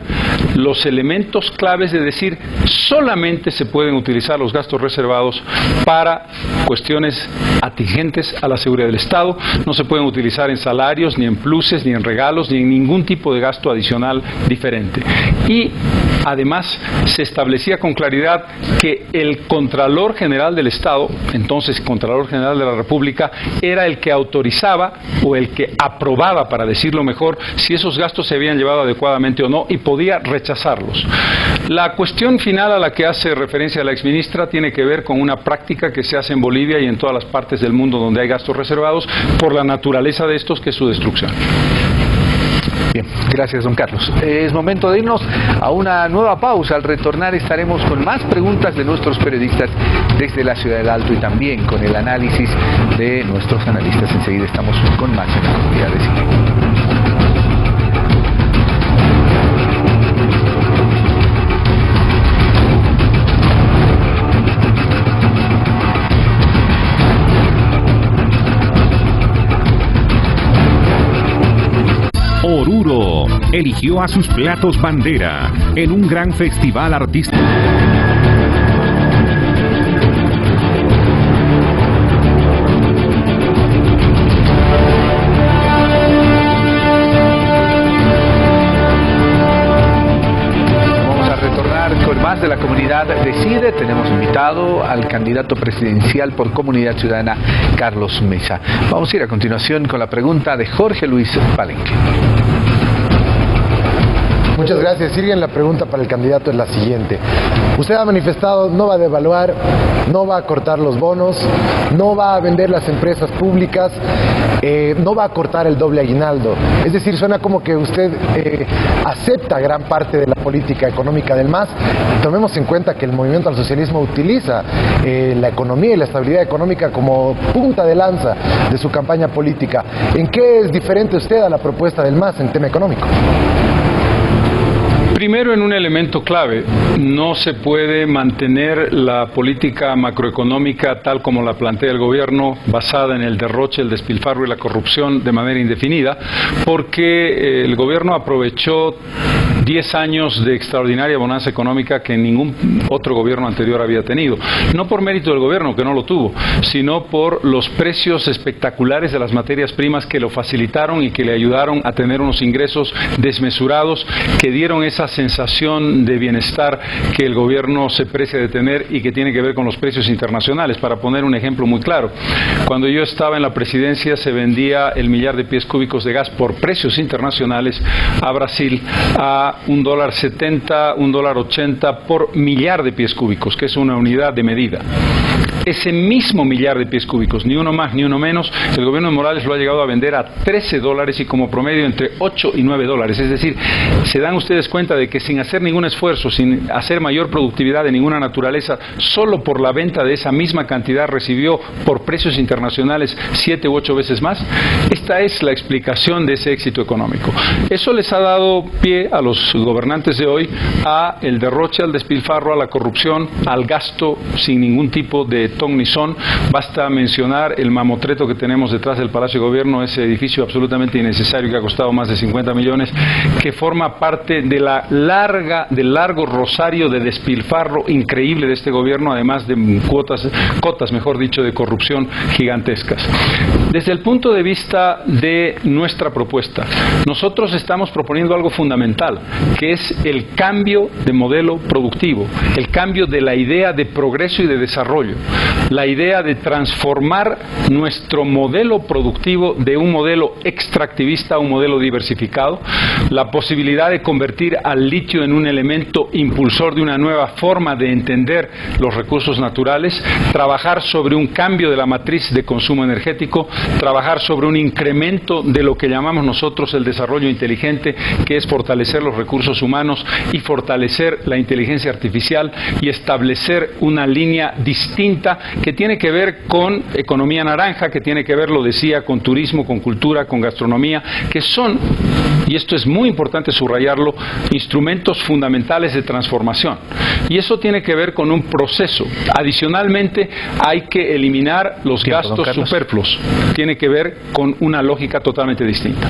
los elementos claves de decir solamente se pueden utilizar los gastos reservados para cuestiones atingentes a la seguridad del Estado, no se pueden utilizar en salarios, ni en pluses, ni en regalos, ni en ningún tipo de gasto adicional diferente. Y además se establecía con claridad que el Contralor General del Estado, entonces Contralor General de la República, era el que autorizaba o el que aprobaba, para decirlo mejor, si esos gastos se habían llevado adecuadamente o no, y podía rechazarlos. La cuestión final a la que hace referencia la exministra tiene que ver con una práctica que se hace en Bolivia y en todas las partes del mundo donde hay gastos reservados, por la naturaleza de estos, que es su destrucción. Bien, gracias, don Carlos. Es momento de irnos a una nueva pausa. Al retornar estaremos con más preguntas de nuestros periodistas desde la Ciudad del Alto y también con el análisis de nuestros analistas. Enseguida estamos con más en la Comunidad de Cide. Oruro eligió a sus platos bandera en un gran festival artístico. De la Comunidad de Cide, tenemos invitado al candidato presidencial por Comunidad Ciudadana, Carlos Mesa. Vamos a ir a continuación con la pregunta de Jorge Luis Palenque. Muchas gracias, Sirgen. La pregunta para el candidato es la siguiente. Usted ha manifestado no va a devaluar, no va a cortar los bonos, no va a vender las empresas públicas, no va a cortar el doble aguinaldo. Es decir, suena como que usted acepta gran parte de la política económica del MAS. Tomemos en cuenta que el movimiento al socialismo utiliza la economía y la estabilidad económica como punta de lanza de su campaña política. ¿En qué es diferente usted a la propuesta del MAS en tema económico? Primero, en un elemento clave, no se puede mantener la política macroeconómica tal como la plantea el gobierno, basada en el derroche, el despilfarro y la corrupción de manera indefinida, porque el gobierno aprovechó 10 años de extraordinaria bonanza económica que ningún otro gobierno anterior había tenido. No por mérito del gobierno, que no lo tuvo, sino por los precios espectaculares de las materias primas que lo facilitaron y que le ayudaron a tener unos ingresos desmesurados que dieron esa sensación de bienestar que el gobierno se precia de tener y que tiene que ver con los precios internacionales. Para poner un ejemplo muy claro, cuando yo estaba en la presidencia se vendía el millar de pies cúbicos de gas por precios internacionales a Brasil a $1.70, $1.80 por millar de pies cúbicos, que es una unidad de medida. Ese mismo millar de pies cúbicos, ni uno más ni uno menos, el gobierno de Morales lo ha llegado a vender a $13 y como promedio entre 8 y 9 dólares. Es decir, se dan ustedes cuenta de que sin hacer ningún esfuerzo, sin hacer mayor productividad de ninguna naturaleza, solo por la venta de esa misma cantidad recibió por precios internacionales 7 u 8 veces más. Esta es la explicación de ese éxito económico. Eso les ha dado pie a los gobernantes de hoy a el derroche, al despilfarro, a la corrupción, al gasto sin ningún tipo de ton ni son. Basta mencionar el mamotreto que tenemos detrás del Palacio de Gobierno, ese edificio absolutamente innecesario que ha costado más de 50 millones, que forma parte de la del largo rosario de despilfarro increíble de este gobierno, además de cotas, mejor dicho, de corrupción gigantescas. Desde el punto de vista de nuestra propuesta, nosotros estamos proponiendo algo fundamental, que es el cambio de modelo productivo, el cambio de la idea de progreso y de desarrollo, la idea de transformar nuestro modelo productivo de un modelo extractivista a un modelo diversificado, la posibilidad de convertir al litio en un elemento impulsor de una nueva forma de entender los recursos naturales, trabajar sobre un cambio de la matriz de consumo energético, trabajar sobre un incremento de lo que llamamos nosotros el desarrollo inteligente, que es fortalecer los recursos humanos y fortalecer la inteligencia artificial y establecer una línea distinta que tiene que ver con economía naranja, que tiene que ver, lo decía, con turismo, con cultura, con gastronomía, que son, y esto es muy importante subrayarlo, instrumentos fundamentales de transformación. Y eso tiene que ver con un proceso. Adicionalmente, hay que eliminar los gastos superfluos. Tiene que ver con una lógica totalmente distinta.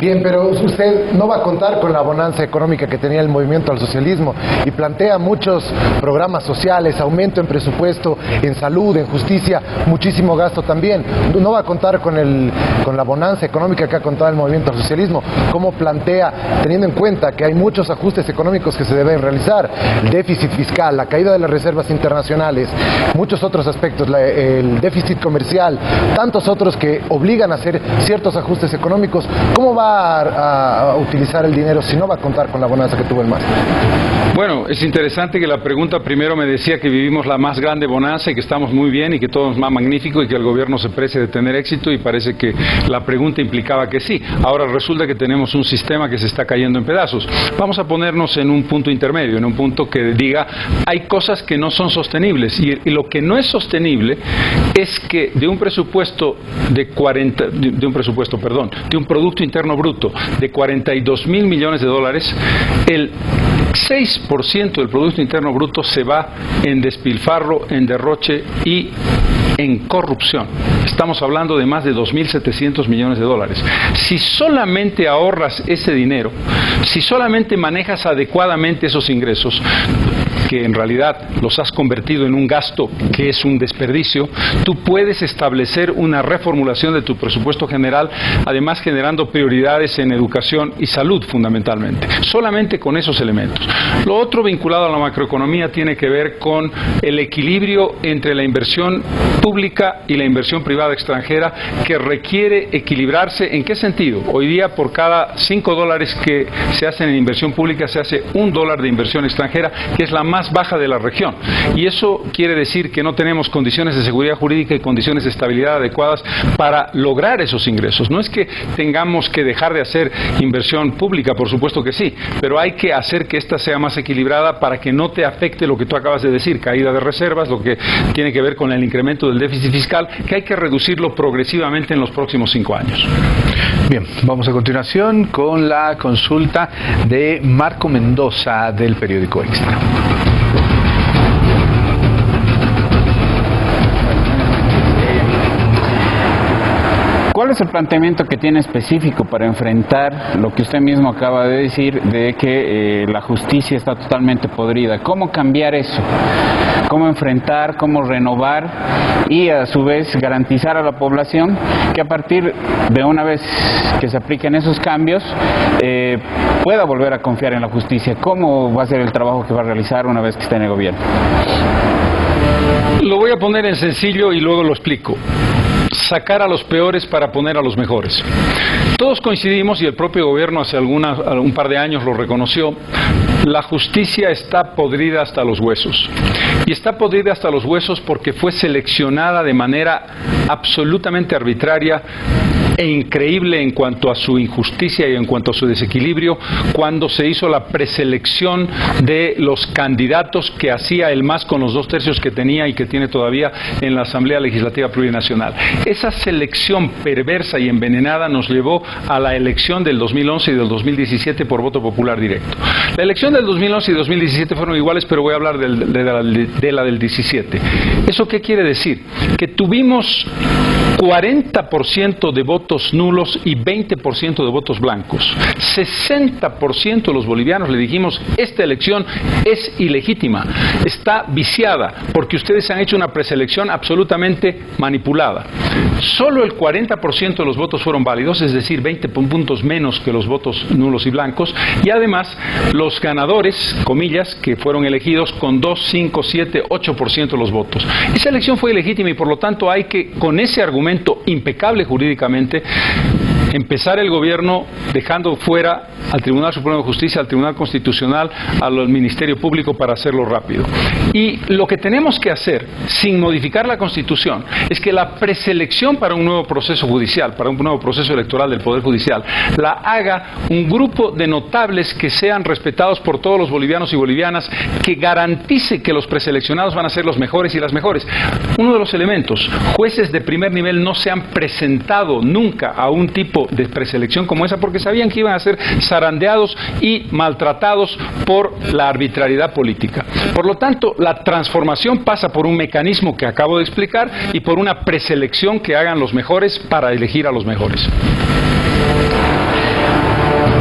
Bien, pero usted no va a contar con la bonanza económica que tenía el movimiento al socialismo y plantea muchos programas sociales, aumento en presupuesto, en salud, en justicia, muchísimo gasto también. No va a contar con la bonanza económica que ha contado el movimiento al socialismo. ¿Cómo plantea, teniendo en cuenta que hay muchos ajustes económicos que se deben realizar? El déficit fiscal, la caída de las reservas internacionales, muchos otros aspectos, el déficit comercial, tantos otros que obligan a hacer ciertos ajustes económicos. ¿Cómo va a utilizar el dinero si no va a contar con la bonanza que tuvo el MAS? Bueno, es interesante que la pregunta primero me decía que vivimos la más grande bonanza y que estamos muy bien y que todo es más magnífico y que el gobierno se precie de tener éxito, y parece que la pregunta implicaba que sí. Ahora resulta que tenemos un sistema que se está cayendo en pedazos. Vamos a ponernos en un punto intermedio, en un punto que diga hay cosas que no son sostenibles, y lo que no es sostenible es que de un presupuesto de un Producto Interno Bruto de 42.000 millones de dólares, el 6% del Producto Interno Bruto se va en despilfarro, en derroche y en corrupción. Estamos hablando de más de 2.700 millones de dólares. Si solamente ahorras ese dinero, si solamente manejas adecuadamente esos ingresos, que en realidad los has convertido en un gasto que es un desperdicio, tú puedes establecer una reformulación de tu presupuesto general, además generando prioridades en educación y salud fundamentalmente, solamente con esos elementos. Lo otro vinculado a la macroeconomía tiene que ver con el equilibrio entre la inversión pública y la inversión privada extranjera, que requiere equilibrarse. ¿En qué sentido? Hoy día por cada $5 que se hacen en inversión pública se hace $1 de inversión extranjera, que es la más baja de la región, y eso quiere decir que no tenemos condiciones de seguridad jurídica y condiciones de estabilidad adecuadas para lograr esos ingresos. No es que tengamos que dejar de hacer inversión pública, por supuesto que sí, pero hay que hacer que ésta sea más equilibrada para que no te afecte lo que tú acabas de decir, caída de reservas, lo que tiene que ver con el incremento del déficit fiscal, que hay que reducirlo progresivamente en los próximos 5 años. Bien, vamos a continuación con la consulta de Marco Mendoza del periódico Extra. ¿Cuál es el planteamiento que tiene específico para enfrentar lo que usted mismo acaba de decir, de que la justicia está totalmente podrida? ¿Cómo cambiar eso? ¿Cómo enfrentar, cómo renovar y a su vez garantizar a la población que a partir de una vez que se apliquen esos cambios pueda volver a confiar en la justicia? ¿Cómo va a ser el trabajo que va a realizar una vez que esté en el gobierno? Lo voy a poner en sencillo y luego lo explico. Sacar a los peores para poner a los mejores. Todos coincidimos, y el propio gobierno hace un par de años lo reconoció, la justicia está podrida hasta los huesos. Y está podrida hasta los huesos porque fue seleccionada de manera absolutamente arbitraria e increíble en cuanto a su injusticia y en cuanto a su desequilibrio cuando se hizo la preselección de los candidatos que hacía el MAS con los 2/3 que tenía y que tiene todavía en la Asamblea Legislativa Plurinacional. Esa selección perversa y envenenada nos llevó a la elección del 2011 y del 2017 por voto popular directo. La elección del 2011 y 2017 fueron iguales, pero voy a hablar de la del 17. ¿Eso qué quiere decir? Que tuvimos 40% de votos nulos y 20% de votos blancos. 60% de los bolivianos le dijimos, esta elección es ilegítima, está viciada, porque ustedes han hecho una preselección absolutamente manipulada. Solo el 40% de los votos fueron válidos, es decir, 20 puntos menos que los votos nulos y blancos, y además los ganadores, comillas, que fueron elegidos con 2, 5, 7, 8% de los votos. Esa elección fue ilegítima y por lo tanto hay que, con ese argumento impecable jurídicamente, empezar el gobierno dejando fuera al Tribunal Supremo de Justicia, al Tribunal Constitucional, al Ministerio Público para hacerlo rápido. Y lo que tenemos que hacer, sin modificar la Constitución, es que la preselección para un nuevo proceso judicial, para un nuevo proceso electoral del Poder Judicial, la haga un grupo de notables que sean respetados por todos los bolivianos y bolivianas, que garantice que los preseleccionados van a ser los mejores y las mejores. Uno de los elementos, jueces de primer nivel no se han presentado nunca a un tipo de preselección como esa porque sabían que iban a ser zarandeados y maltratados por la arbitrariedad política. Por lo tanto, la transformación pasa por un mecanismo que acabo de explicar y por una preselección que hagan los mejores para elegir a los mejores.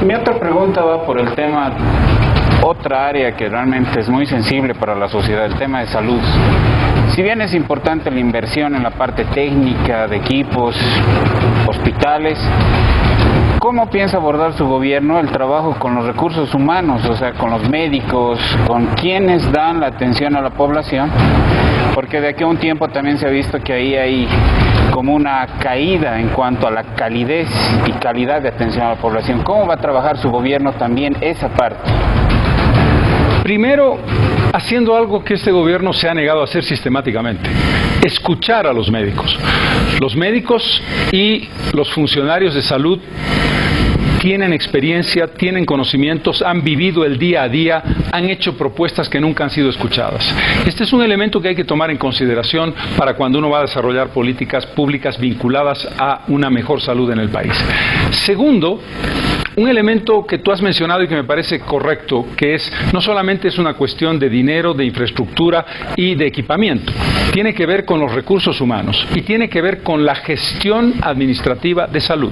Mi otra pregunta va por el tema, otra área que realmente es muy sensible para la sociedad, el tema de salud. Si bien es importante la inversión en la parte técnica, de equipos, hospitales, ¿cómo piensa abordar su gobierno el trabajo con los recursos humanos, o sea, con los médicos, con quienes dan la atención a la población? Porque de aquí a un tiempo también se ha visto que ahí hay como una caída en cuanto a la calidez y calidad de atención a la población. ¿Cómo va a trabajar su gobierno también esa parte? Primero, haciendo algo que este gobierno se ha negado a hacer sistemáticamente: escuchar a los médicos. Los médicos y los funcionarios de salud tienen experiencia, tienen conocimientos, han vivido el día a día, han hecho propuestas que nunca han sido escuchadas. Este es un elemento que hay que tomar en consideración para cuando uno va a desarrollar políticas públicas vinculadas a una mejor salud en el país. Segundo, un elemento que tú has mencionado y que me parece correcto, que es, no solamente es una cuestión de dinero, de infraestructura y de equipamiento, tiene que ver con los recursos humanos y tiene que ver con la gestión administrativa de salud.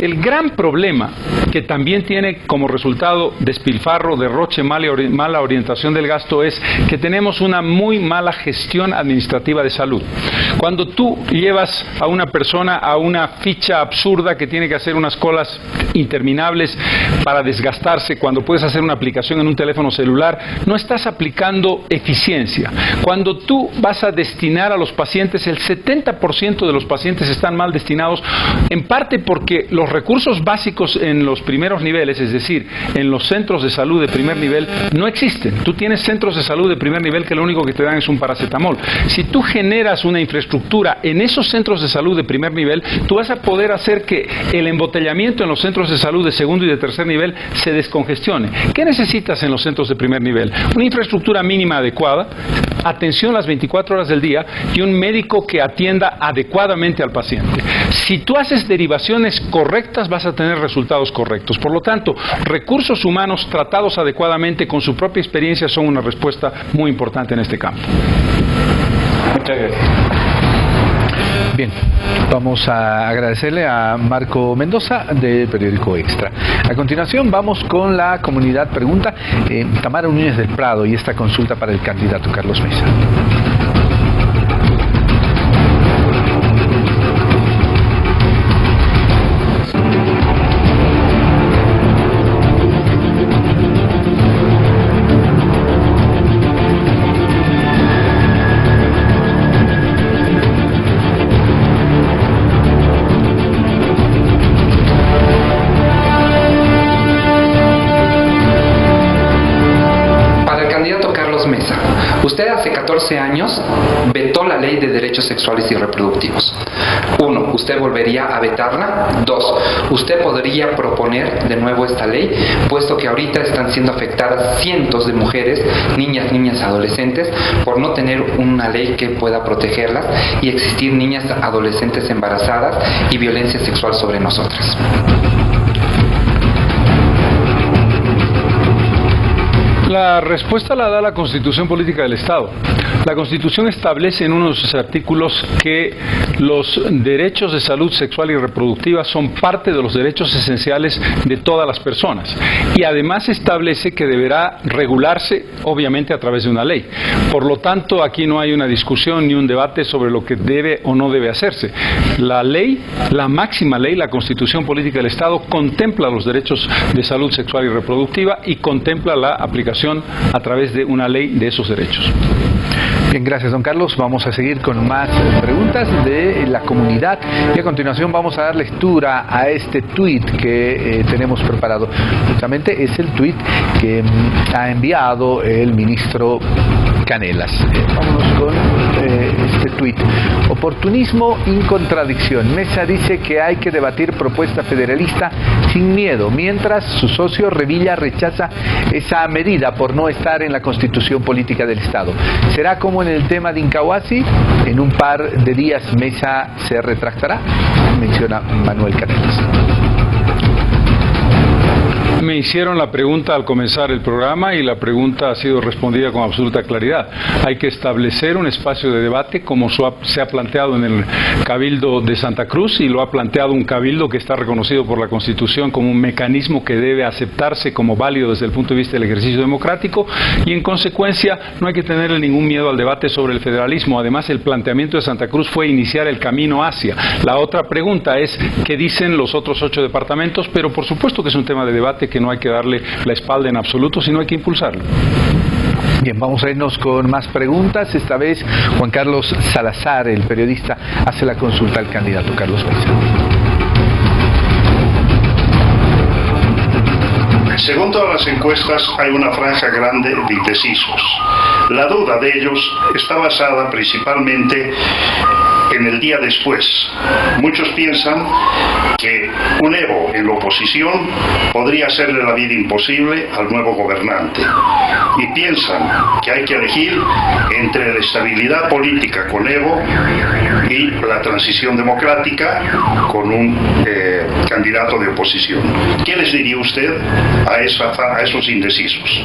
El gran problema que también tiene como resultado despilfarro, derroche, mala orientación del gasto, es que tenemos una muy mala gestión administrativa de salud. Cuando tú llevas a una persona a una ficha absurda que tiene que hacer unas colas interminables para desgastarse, cuando puedes hacer una aplicación en un teléfono celular, no estás aplicando eficiencia. Cuando tú vas a destinar a los pacientes, el 70% de los pacientes están mal destinados, en parte porque los recursos básicos en los primeros niveles, es decir, en los centros de salud de primer nivel, no existen. Tú tienes centros de salud de primer nivel que lo único que te dan es un paracetamol. Si tú generas una infraestructura en esos centros de salud de primer nivel, tú vas a poder hacer que el embotellamiento en los centros de salud de segundo y de tercer nivel se descongestione. ¿Qué necesitas en los centros de primer nivel? Una infraestructura mínima adecuada, atención las 24 horas del día y un médico que atienda adecuadamente al paciente. Si tú haces derivaciones correctas, vas a tener resultados correctos. Por lo tanto, recursos humanos tratados adecuadamente con su propia experiencia son una respuesta muy importante en este campo. Muchas gracias. Bien, vamos a agradecerle a Marco Mendoza del periódico Extra. A continuación vamos con la comunidad pregunta. Tamara Núñez del Prado y esta consulta para el candidato Carlos Mesa. Usted hace 14 años vetó la ley de derechos sexuales y reproductivos. 1. ¿Usted volvería a vetarla? 2. ¿Usted podría proponer de nuevo esta ley, puesto que ahorita están siendo afectadas cientos de mujeres, niñas, adolescentes, por no tener una ley que pueda protegerlas y existir niñas, adolescentes embarazadas y violencia sexual sobre nosotras? La respuesta la da la Constitución Política del Estado. La Constitución establece en uno de sus artículos que los derechos de salud sexual y reproductiva son parte de los derechos esenciales de todas las personas. Y además establece que deberá regularse, obviamente, a través de una ley. Por lo tanto, aquí no hay una discusión ni un debate sobre lo que debe o no debe hacerse. La ley, la máxima ley, la Constitución Política del Estado, contempla los derechos de salud sexual y reproductiva y contempla la aplicación a través de una ley de esos derechos. Bien, gracias, don Carlos. Vamos a seguir con más preguntas de la comunidad y a continuación vamos a dar lectura a este tuit que tenemos preparado. Justamente es el tuit que ha enviado el ministro Canelas. Vámonos con este tuit. Oportunismo, incontradicción. Mesa dice que hay que debatir propuesta federalista sin miedo, mientras su socio Revilla rechaza esa medida por no estar en la Constitución Política del Estado. ¿Será como en el tema de Incahuasi? En un par de días Mesa se retractará, menciona Manuel Canelas. Me hicieron la pregunta al comenzar el programa y la pregunta ha sido respondida con absoluta claridad. Hay que establecer un espacio de debate como se ha planteado en el Cabildo de Santa Cruz y lo ha planteado un cabildo que está reconocido por la Constitución como un mecanismo que debe aceptarse como válido desde el punto de vista del ejercicio democrático y en consecuencia no hay que tenerle ningún miedo al debate sobre el federalismo. Además, el planteamiento de Santa Cruz fue iniciar el camino hacia. La otra pregunta es ¿qué dicen los otros 8 departamentos? Pero por supuesto que es un tema de debate que no hay que darle la espalda en absoluto, sino hay que impulsarlo. Bien, vamos a irnos con más preguntas. Esta vez Juan Carlos Salazar, el periodista, hace la consulta al candidato Carlos Mesa. Según todas las encuestas, hay una franja grande de indecisos. La duda de ellos está basada principalmente en el día después. Muchos piensan que un Evo en la oposición podría hacerle la vida imposible al nuevo gobernante. Y piensan que hay que elegir entre la estabilidad política con Evo y la transición democrática con un candidato de oposición. ¿Qué les diría usted a esos indecisos?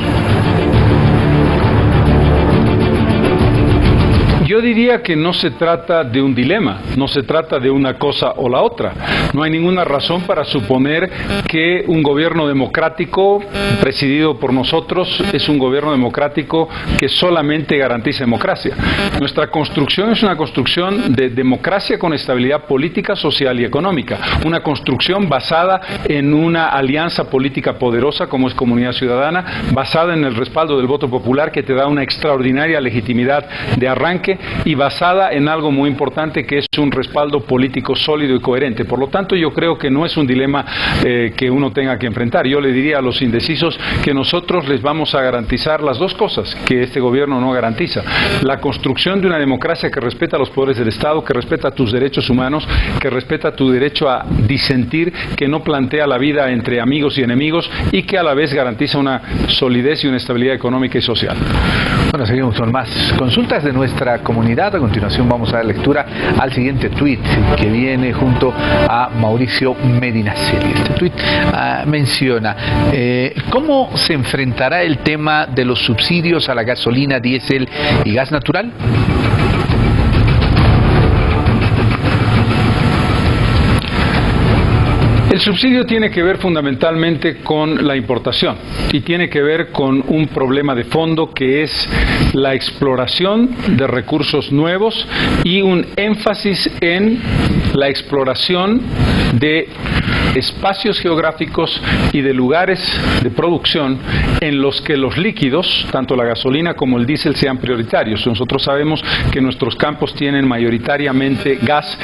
Yo diría que no se trata de un dilema, no se trata de una cosa o la otra. No hay ninguna razón para suponer que un gobierno democrático presidido por nosotros es un gobierno democrático que solamente garantiza democracia. Nuestra construcción es una construcción de democracia con estabilidad política, social y económica. Una construcción basada en una alianza política poderosa como es Comunidad Ciudadana, basada en el respaldo del voto popular que te da una extraordinaria legitimidad de arranque y basada en algo muy importante que es un respaldo político sólido y coherente. Por lo tanto, yo creo que no es un dilema que uno tenga que enfrentar. Yo le diría a los indecisos que nosotros les vamos a garantizar las dos cosas que este gobierno no garantiza. La construcción de una democracia que respeta los poderes del Estado, que respeta tus derechos humanos, que respeta tu derecho a disentir, que no plantea la vida entre amigos y enemigos y que a la vez garantiza una solidez y una estabilidad económica y social. Bueno, seguimos con más consultas de nuestra comunidad. A continuación vamos a dar lectura al siguiente tuit que viene junto a Mauricio Medinaceli. Este tuit menciona ¿cómo se enfrentará el tema de los subsidios a la gasolina, diésel y gas natural? El subsidio tiene que ver fundamentalmente con la importación y tiene que ver con un problema de fondo que es la exploración de recursos nuevos y un énfasis en la exploración de espacios geográficos y de lugares de producción en los que los líquidos, tanto la gasolina como el diésel, sean prioritarios. Nosotros sabemos que nuestros campos tienen mayoritariamente gas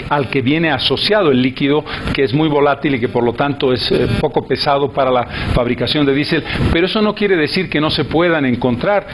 al que viene asociado el líquido, que es muy volátil y que por lo tanto es poco pesado para la fabricación de diésel, pero eso no quiere decir que no se puedan encontrar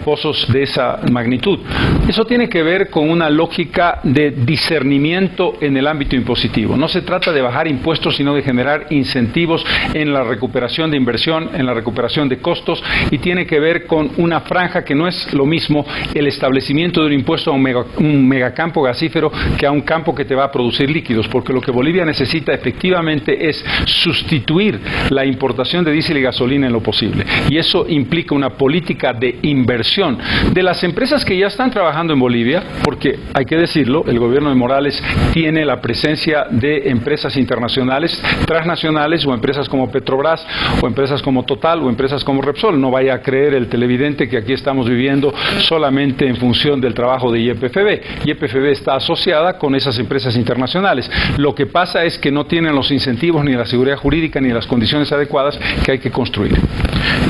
pozos de esa magnitud. Eso tiene que ver con una lógica de discernimiento en el ámbito impositivo. No se trata de bajar impuestos, sino de generar incentivos en la recuperación de inversión, en la recuperación de costos, y tiene que ver con una franja que no es lo mismo el establecimiento de un impuesto a un megacampo gasífero que a un campo que te va a producir líquidos, porque lo que Bolivia necesita efectivamente efectivamente es sustituir la importación de diésel y gasolina en lo posible. Y eso implica una política de inversión de las empresas que ya están trabajando en Bolivia, porque hay que decirlo, el gobierno de Morales tiene la presencia de empresas internacionales, transnacionales, o empresas como Petrobras, o empresas como Total, o empresas como Repsol. No vaya a creer el televidente que aquí estamos viviendo solamente en función del trabajo de YPFB. YPFB está asociada con esas empresas internacionales. Lo que pasa es que no tienen los incentivos, ni la seguridad jurídica, ni las condiciones adecuadas que hay que construir.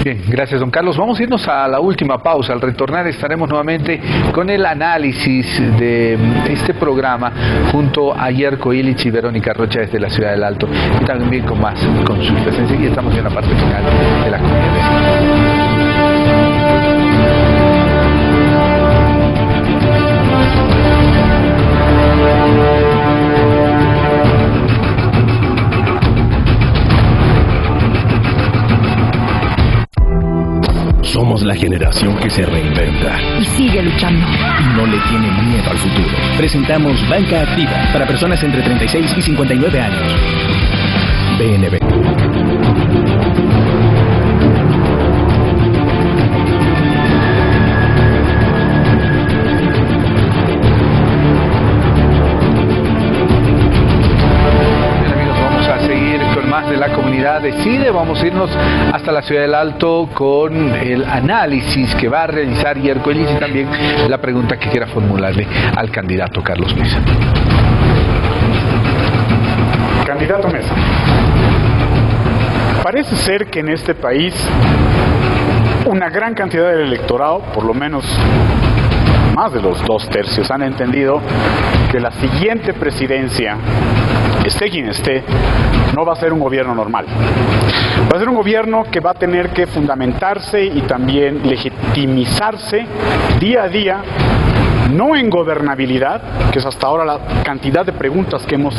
Bien, gracias, don Carlos. Vamos a irnos a la última pausa. Al retornar estaremos nuevamente con el análisis de este programa junto a Yerko Illich y Verónica Rocha desde la Ciudad del Alto, y también con más consultas. Enseguida estamos en la parte final de la comunidad. Somos la generación que se reinventa y sigue luchando y no le tiene miedo al futuro. Presentamos Banca Activa para personas entre 36 y 59 años. BNB. De la comunidad decide. Vamos a irnos hasta la Ciudad del Alto con el análisis que va a realizar Yerko Illich y también la pregunta que quiera formularle al candidato Carlos Mesa. Candidato Mesa, parece ser que en este país una gran cantidad del electorado, por lo menos más de los 2/3, han entendido que la siguiente presidencia, esté quien esté, no va a ser un gobierno normal. Va a ser un gobierno que va a tener que fundamentarse y también legitimizarse día a día, no en gobernabilidad, que es hasta ahora la cantidad de preguntas que hemos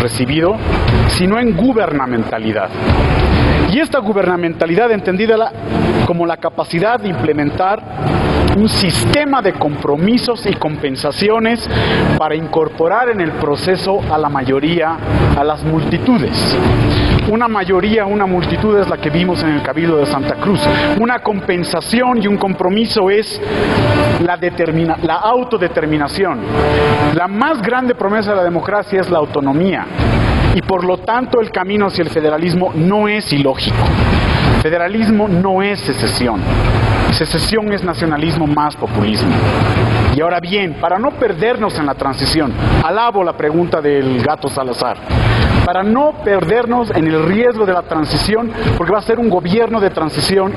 recibido, sino en gubernamentalidad. Y esta gubernamentalidad entendida como la capacidad de implementar un sistema de compromisos y compensaciones para incorporar en el proceso a la mayoría, a las multitudes. Una mayoría, una multitud es la que vimos en el Cabildo de Santa Cruz. Una compensación y un compromiso es la autodeterminación. La más grande promesa de la democracia es la autonomía. Y por lo tanto el camino hacia el federalismo no es ilógico. Federalismo no es secesión. Secesión es nacionalismo más populismo. Y ahora bien, para no perdernos en la transición, alabo la pregunta del Gato Salazar, para no perdernos en el riesgo de la transición, porque va a ser un gobierno de transición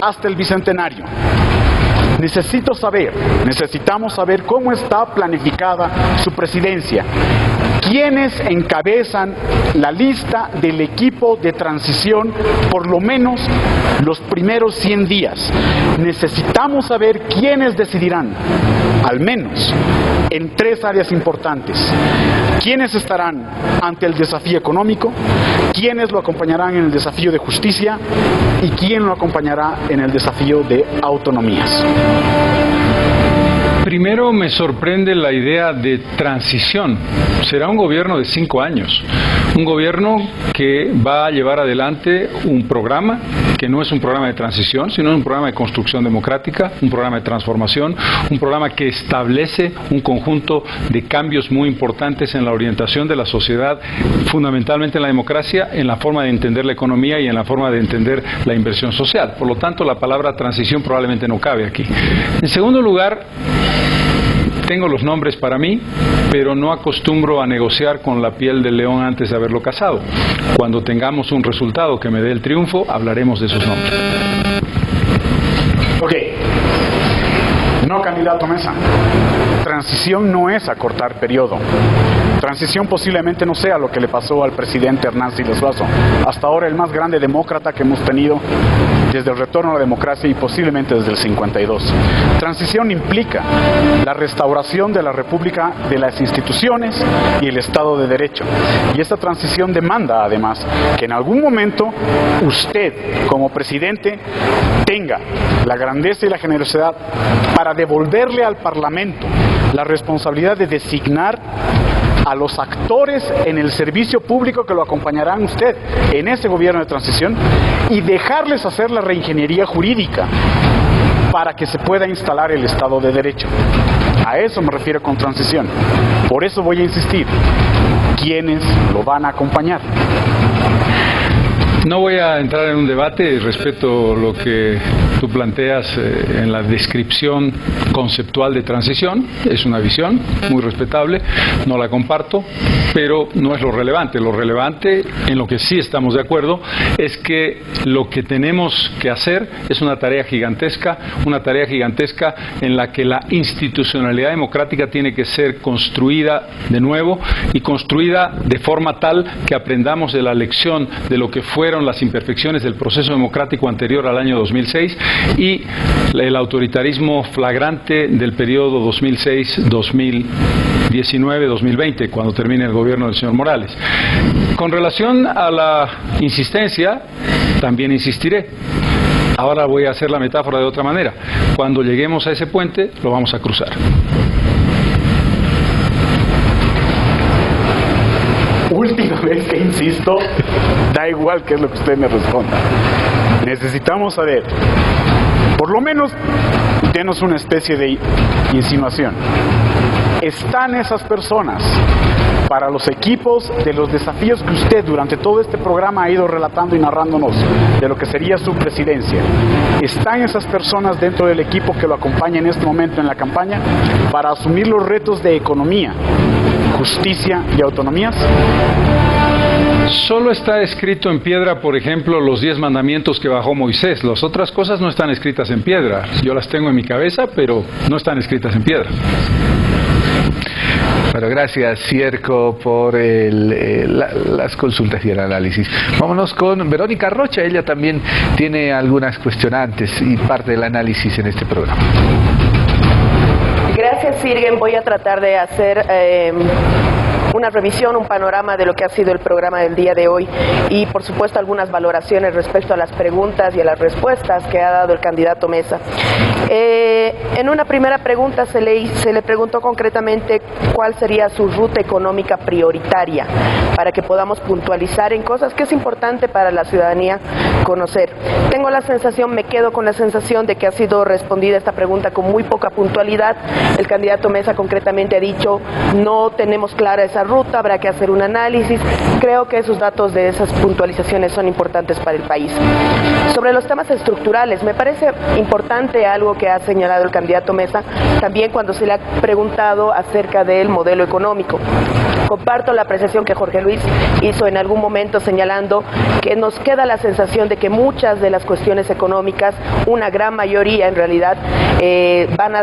hasta el bicentenario. Necesitamos saber cómo está planificada su presidencia. ¿Quiénes encabezan la lista del equipo de transición por lo menos los primeros 100 días? Necesitamos saber quiénes decidirán, al menos, en 3 áreas importantes. ¿Quiénes estarán ante el desafío económico? ¿Quiénes lo acompañarán en el desafío de justicia? ¿Y quién lo acompañará en el desafío de autonomías? Primero me sorprende la idea de transición. Será un gobierno de 5 años. Un gobierno que va a llevar adelante un programa que no es un programa de transición, sino un programa de construcción democrática, un programa de transformación, un programa que establece un conjunto de cambios muy importantes en la orientación de la sociedad, fundamentalmente en la democracia, en la forma de entender la economía y en la forma de entender la inversión social. Por lo tanto, la palabra transición probablemente no cabe aquí. En segundo lugar, tengo los nombres para mí, pero no acostumbro a negociar con la piel del león antes de haberlo cazado. Cuando tengamos un resultado que me dé el triunfo, hablaremos de esos nombres. Ok. No, candidato Mesa. Transición no es acortar periodo. Transición posiblemente no sea lo que le pasó al presidente Hernán Siles Suazo, hasta ahora el más grande demócrata que hemos tenido desde el retorno a la democracia y posiblemente desde el 52. Transición implica la restauración de la República, de las instituciones y el Estado de Derecho. Y esta transición demanda, además, que en algún momento usted, como presidente, tenga la grandeza y la generosidad para devolverle al Parlamento la responsabilidad de designar a los actores en el servicio público que lo acompañarán usted en ese gobierno de transición y dejarles hacer la reingeniería jurídica para que se pueda instalar el Estado de Derecho. A eso me refiero con transición. Por eso voy a insistir. ¿Quiénes lo van a acompañar? No voy a entrar en un debate, respeto lo que tú planteas en la descripción conceptual de transición, es una visión muy respetable, no la comparto, pero no es lo relevante. Lo relevante, en lo que sí estamos de acuerdo, es que lo que tenemos que hacer es una tarea gigantesca en la que la institucionalidad democrática tiene que ser construida de nuevo y construida de forma tal que aprendamos de la lección de lo que fueron las imperfecciones del proceso democrático anterior al año 2006 y el autoritarismo flagrante del periodo 2006-2019-2020, cuando termine el gobierno del señor Morales. Con relación a la insistencia, también insistiré. Ahora voy a hacer la metáfora de otra manera. Cuando lleguemos a ese puente, lo vamos a cruzar. Última vez que insisto, da igual qué es lo que usted me responda. Necesitamos saber, por lo menos, denos una especie de insinuación. ¿Están esas personas para los equipos de los desafíos que usted durante todo este programa ha ido relatando y narrándonos de lo que sería su presidencia? ¿Están esas personas dentro del equipo que lo acompaña en este momento en la campaña para asumir los retos de economía, justicia y autonomías? Solo está escrito en piedra, por ejemplo, los 10 mandamientos que bajó Moisés. Las otras cosas no están escritas en piedra. Yo las tengo en mi cabeza, pero no están escritas en piedra. Bueno, gracias, Cierco, por las consultas y el análisis. Vámonos con Verónica Rocha. Ella también tiene algunas cuestionantes y parte del análisis en este programa. Gracias, Sirgen. Voy a tratar de hacer una revisión, un panorama de lo que ha sido el programa del día de hoy y, por supuesto, algunas valoraciones respecto a las preguntas y a las respuestas que ha dado el candidato Mesa. En una primera pregunta se le preguntó concretamente cuál sería su ruta económica prioritaria para que podamos puntualizar en cosas que es importante para la ciudadanía conocer. Tengo la sensación, me quedo con la sensación de que ha sido respondida esta pregunta con muy poca puntualidad. El candidato Mesa concretamente ha dicho, no tenemos clara esa ruta, habrá que hacer un análisis. Creo que esos datos de esas puntualizaciones son importantes para el país. Sobre los temas estructurales, me parece importante algo que ha señalado el candidato Mesa, también cuando se le ha preguntado acerca del modelo económico. Comparto la apreciación que Jorge Luis hizo en algún momento señalando que nos queda la sensación de que muchas de las cuestiones económicas, una gran mayoría en realidad, van a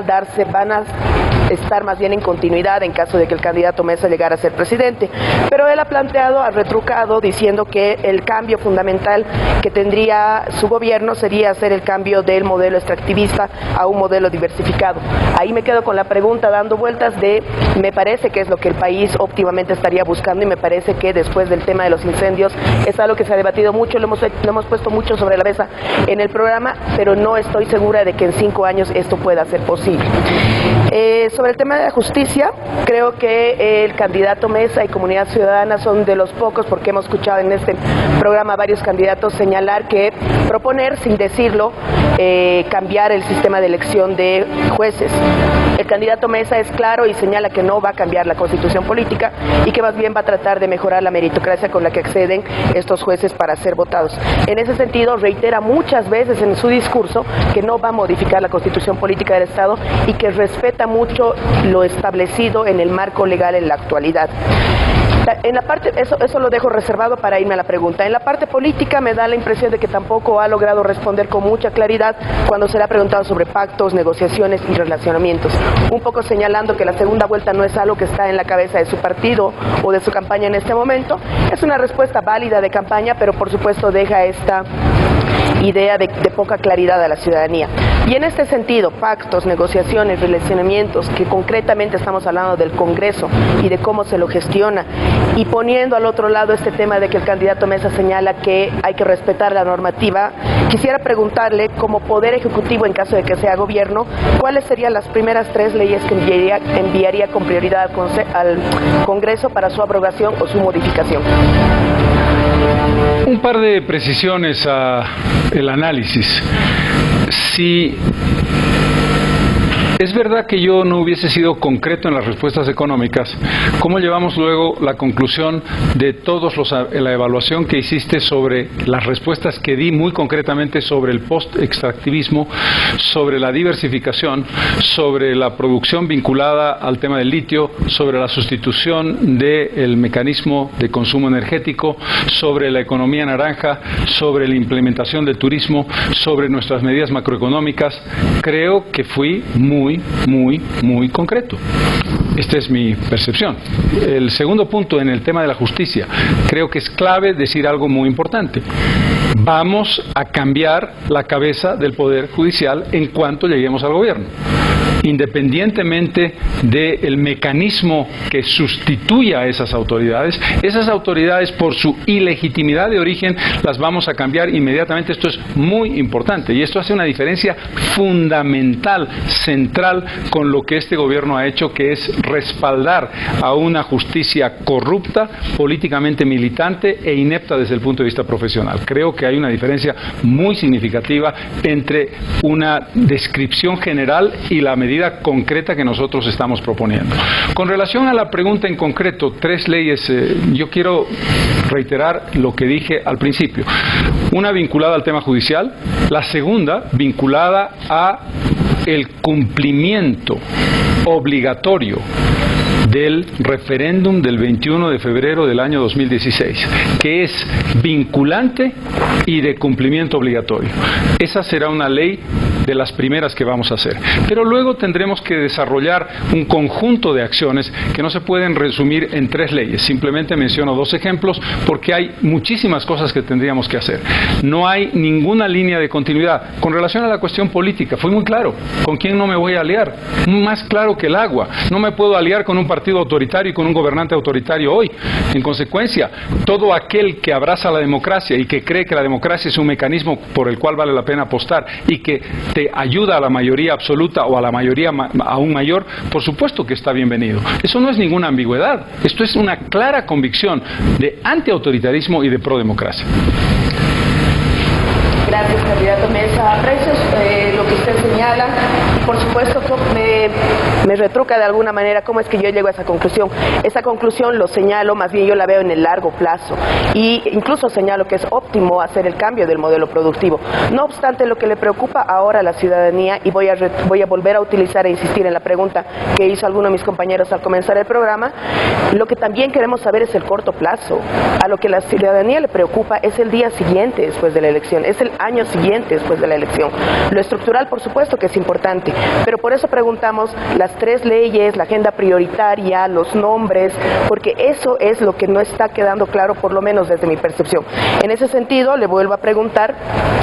estar más bien en continuidad en caso de que el candidato Mesa llegara a ser presidente. Pero él ha planteado, ha retrucado, diciendo que el cambio fundamental que tendría su gobierno sería hacer el cambio del modelo extractivista a un modelo diversificado. Ahí me quedo con la pregunta dando vueltas de, me parece que es lo que el país óptimamente estaría buscando y me parece que después del tema de los incendios es algo que se ha debatido mucho, lo hemos puesto mucho sobre la mesa en el programa, pero no estoy segura de que en 5 años esto pueda ser posible. Sobre el tema de la justicia, creo que el candidato Mesa y Comunidad Ciudadana son de los pocos, porque hemos escuchado en este programa varios candidatos señalar que proponer, sin decirlo, cambiar el sistema de elección de jueces. El candidato Mesa es claro y señala que no va a cambiar la constitución política y que más bien va a tratar de mejorar la meritocracia con la que acceden estos jueces para ser votados. En ese sentido, reitera muchas veces en su discurso que no va a modificar la constitución política del Estado y que respeta mucho lo establecido en el marco legal en la actualidad. En la parte, eso lo dejo reservado para irme a la pregunta. En la parte política me da la impresión de que tampoco ha logrado responder con mucha claridad cuando se le ha preguntado sobre pactos, negociaciones y relacionamientos. Un poco señalando que la segunda vuelta no es algo que está en la cabeza de su partido o de su campaña en este momento. Es una respuesta válida de campaña, pero por supuesto deja esta idea de poca claridad a la ciudadanía. Y en este sentido, pactos, negociaciones, relacionamientos, que concretamente estamos hablando del Congreso y de cómo se lo gestiona, y poniendo al otro lado este tema de que el candidato Mesa señala que hay que respetar la normativa, quisiera preguntarle, como Poder Ejecutivo, en caso de que sea gobierno, ¿cuáles serían las primeras 3 leyes que enviaría con prioridad al Congreso para su abrogación o su modificación? Un par de precisiones al análisis. Si es verdad que yo no hubiese sido concreto en las respuestas económicas, ¿cómo llevamos luego la conclusión de la evaluación que hiciste sobre las respuestas que di muy concretamente sobre el post-extractivismo, sobre la diversificación, sobre la producción vinculada al tema del litio, sobre la sustitución del mecanismo de consumo energético, sobre la economía naranja, sobre la implementación del turismo, sobre nuestras medidas macroeconómicas? Creo que fui muy concreto. Esta es mi percepción. El segundo punto, en el tema de la justicia, creo que es clave decir algo muy importante. Vamos a cambiar la cabeza del Poder Judicial en cuanto lleguemos al gobierno. Independientemente del mecanismo que sustituya a esas autoridades por su ilegitimidad de origen las vamos a cambiar inmediatamente. Esto es muy importante y esto hace una diferencia fundamental, central, con lo que este gobierno ha hecho, que es respaldar a una justicia corrupta, políticamente militante e inepta desde el punto de vista profesional. Creo que hay una diferencia muy significativa entre una descripción general y la medida concreta que nosotros estamos proponiendo. Con relación a la pregunta en concreto, 3 leyes, yo quiero reiterar lo que dije al principio. Una vinculada al tema judicial, la segunda vinculada a el cumplimiento obligatorio del referéndum del 21 de febrero del año 2016, que es vinculante y de cumplimiento obligatorio. Esa será una ley de las primeras que vamos a hacer. Pero luego tendremos que desarrollar un conjunto de acciones que no se pueden resumir en 3 leyes. Simplemente menciono 2 ejemplos porque hay muchísimas cosas que tendríamos que hacer. No hay ninguna línea de continuidad. Con relación a la cuestión política, fue muy claro. ¿Con quién no me voy a aliar? Más claro que el agua. No me puedo aliar con un partido autoritario y con un gobernante autoritario hoy. En consecuencia, todo aquel que abraza la democracia y que cree que la democracia es un mecanismo por el cual vale la pena apostar y que te ayuda a la mayoría absoluta o a la mayoría aún mayor, por supuesto que está bienvenido. Eso no es ninguna ambigüedad. Esto es una clara convicción de antiautoritarismo y de prodemocracia. Gracias, candidato Mesa. Aprecio lo que usted señala. Por supuesto, me retruca de alguna manera cómo es que yo llego a esa conclusión. Esa conclusión, lo señalo, más bien yo la veo en el largo plazo. Y incluso señalo que es óptimo hacer el cambio del modelo productivo. No obstante, lo que le preocupa ahora a la ciudadanía, y voy a volver a utilizar e insistir en la pregunta que hizo alguno de mis compañeros al comenzar el programa, lo que también queremos saber es el corto plazo. A lo que la ciudadanía le preocupa es el día siguiente después de la elección, es el año siguiente después de la elección. Lo estructural, por supuesto que es importante, pero por eso preguntamos las 3 leyes, la agenda prioritaria, los nombres, porque eso es lo que no está quedando claro, por lo menos desde mi percepción. En ese sentido, le vuelvo a preguntar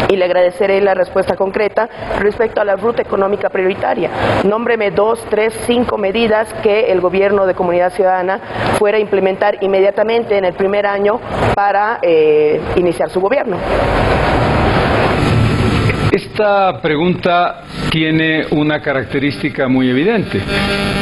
y le agradeceré la respuesta concreta respecto a la ruta económica prioritaria. Nómbreme 2, 3, 5 medidas que el gobierno de Comunidad Ciudadana fuera a implementar inmediatamente en el primer año para iniciar su gobierno. Esta pregunta tiene una característica muy evidente.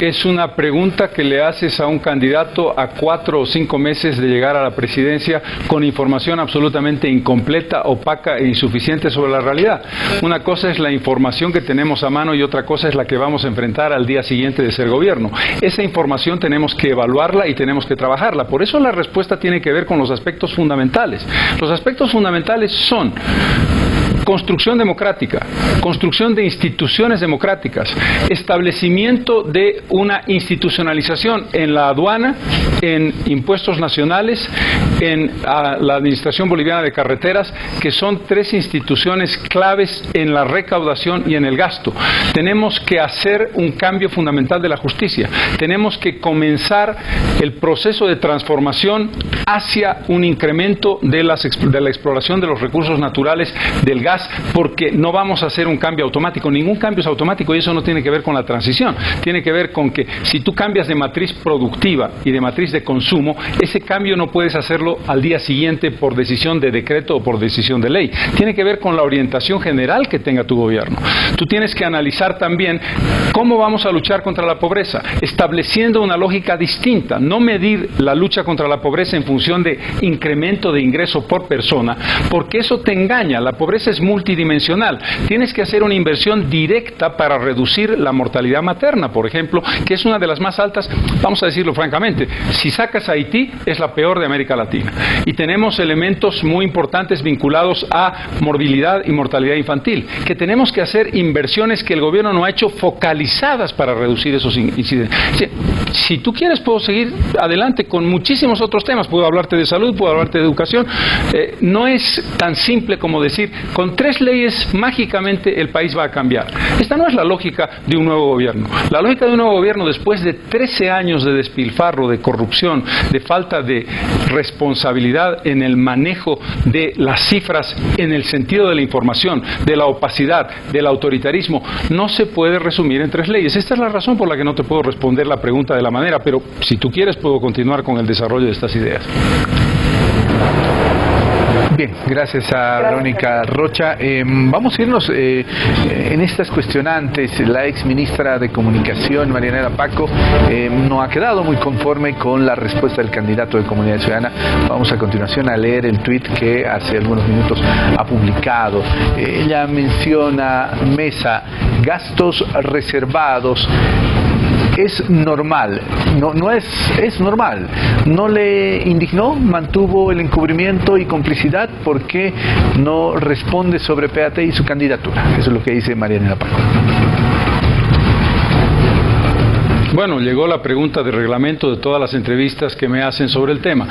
Es una pregunta que le haces a un candidato a 4 o 5 meses de llegar a la presidencia con información absolutamente incompleta, opaca e insuficiente sobre la realidad. Una cosa es la información que tenemos a mano y otra cosa es la que vamos a enfrentar al día siguiente de ser gobierno. Esa información tenemos que evaluarla y tenemos que trabajarla. Por eso la respuesta tiene que ver con los aspectos fundamentales. Los aspectos fundamentales son construcción democrática, construcción de instituciones democráticas, establecimiento de una institucionalización en la aduana, en impuestos nacionales, en la Administración Boliviana de Carreteras, que son 3 instituciones claves en la recaudación y en el gasto. Tenemos que hacer un cambio fundamental de la justicia. Tenemos que comenzar el proceso de transformación hacia un incremento de la exploración de los recursos naturales, del gas más porque no vamos a hacer un cambio automático. Ningún cambio es automático y eso no tiene que ver con la transición. Tiene que ver con que si tú cambias de matriz productiva y de matriz de consumo, ese cambio no puedes hacerlo al día siguiente por decisión de decreto o por decisión de ley. Tiene que ver con la orientación general que tenga tu gobierno. Tú tienes que analizar también cómo vamos a luchar contra la pobreza, estableciendo una lógica distinta, no medir la lucha contra la pobreza en función de incremento de ingreso por persona, porque eso te engaña. La pobreza es multidimensional. Tienes que hacer una inversión directa para reducir la mortalidad materna, por ejemplo, que es una de las más altas, vamos a decirlo francamente. Si sacas a Haití, es la peor de América Latina. Y tenemos elementos muy importantes vinculados a morbilidad y mortalidad infantil, que tenemos que hacer inversiones que el gobierno no ha hecho focalizadas para reducir esos incidentes. Si tú quieres, puedo seguir adelante con muchísimos otros temas. Puedo hablarte de salud, puedo hablarte de educación. No es tan simple como decir, con 3 leyes mágicamente el país va a cambiar. Esta no es la lógica de un nuevo gobierno. La lógica de un nuevo gobierno, después de 13 años de despilfarro, de corrupción, de falta de responsabilidad en el manejo de las cifras, en el sentido de la información, de la opacidad, del autoritarismo, no se puede resumir en 3 leyes. Esta es la razón por la que no te puedo responder la pregunta de la manera, pero si tú quieres puedo continuar con el desarrollo de estas ideas. Bien, gracias a Verónica Rocha. Vamos a irnos en estas cuestionantes. La ex ministra de Comunicación, Marianela Paco, no ha quedado muy conforme con la respuesta del candidato de Comunidad Ciudadana. Vamos a continuación a leer el tuit que hace algunos minutos ha publicado. Ella menciona Mesa, gastos reservados. Es normal, es normal. ¿No le indignó? ¿Mantuvo el encubrimiento y complicidad? ¿Por qué no responde sobre PAT y su candidatura? Eso es lo que dice Marianela Paco. Bueno, llegó la pregunta de reglamento de todas las entrevistas que me hacen sobre el tema.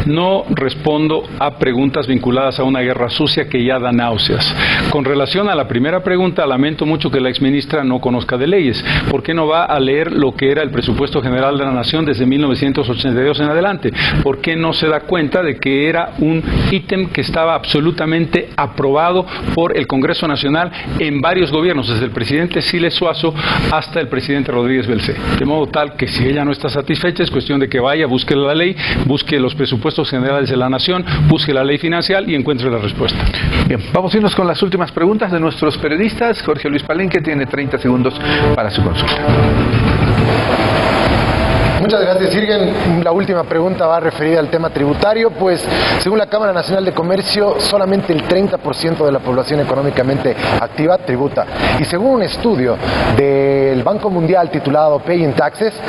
No respondo a preguntas vinculadas a una guerra sucia que ya da náuseas. Con relación a la primera pregunta, lamento mucho que la exministra no conozca de leyes. ¿Por qué no va a leer lo que era el presupuesto general de la Nación desde 1982 en adelante? ¿Por qué no se da cuenta de que era un ítem que estaba absolutamente aprobado por el Congreso Nacional en varios gobiernos, desde el presidente Siles Suazo hasta el presidente Rodríguez Belcé? De modo tal que si ella no está satisfecha, es cuestión de que vaya, busque la ley, busque los presupuestos generales de la Nación, busque la ley financiera y encuentre la respuesta. Bien, vamos a irnos con las últimas preguntas de nuestros periodistas. Jorge Luis Palenque tiene 30 segundos para su consulta. Muchas gracias, Irgen. La última pregunta va referida al tema tributario, pues según la Cámara Nacional de Comercio, solamente el 30% de la población económicamente activa tributa. Y según un estudio del Banco Mundial titulado Paying Taxes,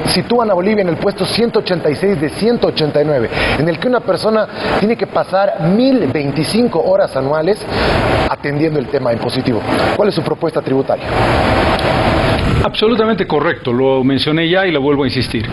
sitúan a Bolivia en el puesto 186 de 189, en el que una persona tiene que pasar 1.025 horas anuales atendiendo el tema impositivo. ¿Cuál es su propuesta tributaria? Absolutamente correcto, lo mencioné ya y lo vuelvo a insistir.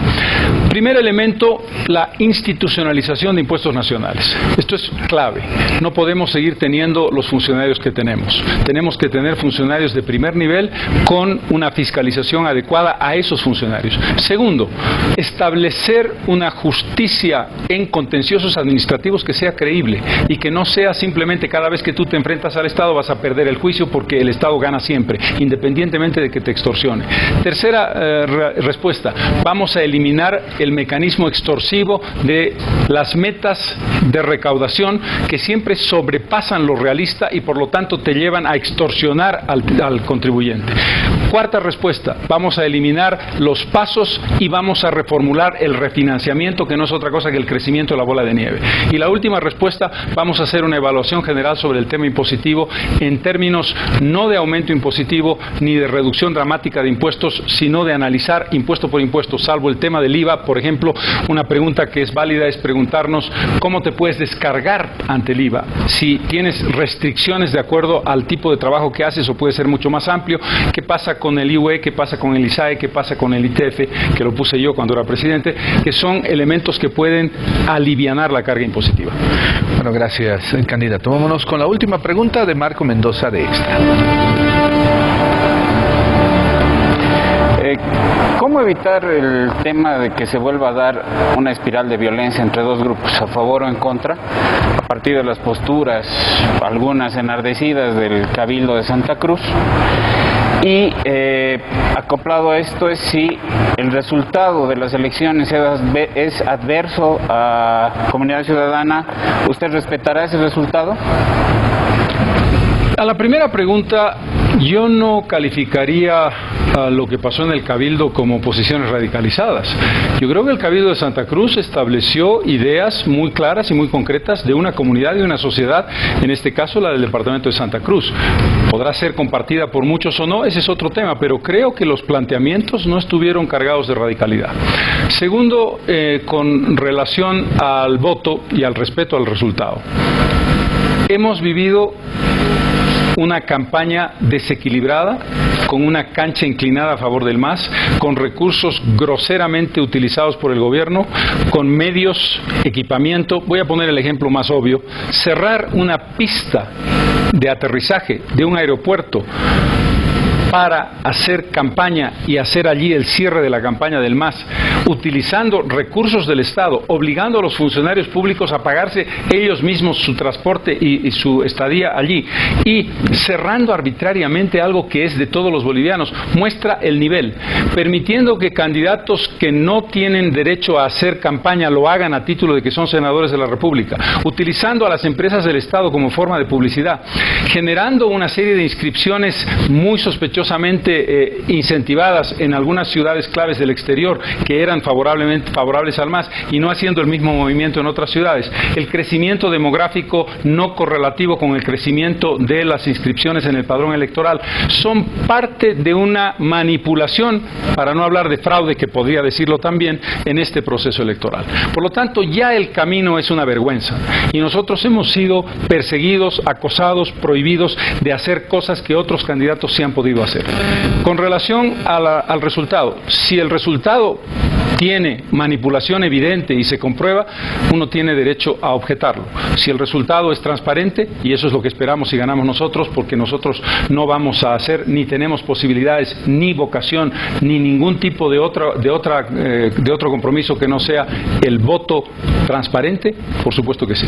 Primer elemento, la institucionalización de impuestos nacionales. Esto es clave. No podemos seguir teniendo los funcionarios que tenemos. Tenemos que tener funcionarios de primer nivel con una fiscalización adecuada a esos funcionarios. Segundo, establecer una justicia en contenciosos administrativos que sea creíble y que no sea simplemente cada vez que tú te enfrentas al Estado vas a perder el juicio porque el Estado gana siempre, independientemente de que te extorsione. Tercera respuesta, vamos a eliminar el mecanismo extorsivo de las metas de recaudación que siempre sobrepasan lo realista y por lo tanto te llevan a extorsionar al contribuyente. Cuarta respuesta, vamos a eliminar los pasos y vamos a reformular el refinanciamiento, que no es otra cosa que el crecimiento de la bola de nieve. Y la última respuesta, vamos a hacer una evaluación general sobre el tema impositivo en términos no de aumento impositivo ni de reducción dramática de impuestos, sino de analizar impuesto por impuesto, salvo el tema del IVA. Por ejemplo, una pregunta que es válida es preguntarnos cómo te puedes descargar ante el IVA, si tienes restricciones de acuerdo al tipo de trabajo que haces o puede ser mucho más amplio. ¿Qué pasa con el IUE? ¿Qué pasa con el ISAE? ¿Qué pasa con el ITF? Que lo puse yo cuando era presidente, que son elementos que pueden alivianar la carga impositiva. Bueno, gracias, candidato. Vámonos con la última pregunta de Marco Mendoza de Extra. ¿Cómo evitar el tema de que se vuelva a dar una espiral de violencia entre dos grupos, a favor o en contra, a partir de las posturas, algunas enardecidas del Cabildo de Santa Cruz? Y acoplado a esto es si el resultado de las elecciones es adverso a comunidad ciudadana, ¿usted respetará ese resultado? A la primera pregunta, yo no calificaría a lo que pasó en el Cabildo como posiciones radicalizadas. Yo creo que el Cabildo de Santa Cruz estableció ideas muy claras y muy concretas de una comunidad y una sociedad, en este caso la del departamento de Santa Cruz. Podrá ser compartida por muchos o no, ese es otro tema, pero creo que los planteamientos no estuvieron cargados de radicalidad. Segundo, con relación al voto y al respeto al resultado. Hemos vivido una campaña desequilibrada, con una cancha inclinada a favor del MAS, con recursos groseramente utilizados por el gobierno, con medios, equipamiento. Voy a poner el ejemplo más obvio: cerrar una pista de aterrizaje de un aeropuerto para hacer campaña y hacer allí el cierre de la campaña del MAS, utilizando recursos del Estado, obligando a los funcionarios públicos a pagarse ellos mismos su transporte y su estadía allí, y cerrando arbitrariamente algo que es de todos los bolivianos, muestra el nivel, permitiendo que candidatos que no tienen derecho a hacer campaña lo hagan a título de que son senadores de la República, utilizando a las empresas del Estado como forma de publicidad, generando una serie de inscripciones muy sospechosamente incentivadas en algunas ciudades claves del exterior que eran favorables al MAS y no haciendo el mismo movimiento en otras ciudades. El crecimiento demográfico no correlativo con el crecimiento de las inscripciones en el padrón electoral son parte de una manipulación, para no hablar de fraude, que podría decirlo también, en este proceso electoral. Por lo tanto, ya el camino es una vergüenza y nosotros hemos sido perseguidos, acosados, prohibidos de hacer cosas que otros candidatos sí han podido hacer. Con relación al resultado, si el resultado tiene manipulación evidente y se comprueba, uno tiene derecho a objetarlo. Si el resultado es transparente, y eso es lo que esperamos si ganamos nosotros, porque nosotros no vamos a hacer, ni tenemos posibilidades, ni vocación, ni ningún tipo de otro compromiso que no sea el voto transparente, por supuesto que sí.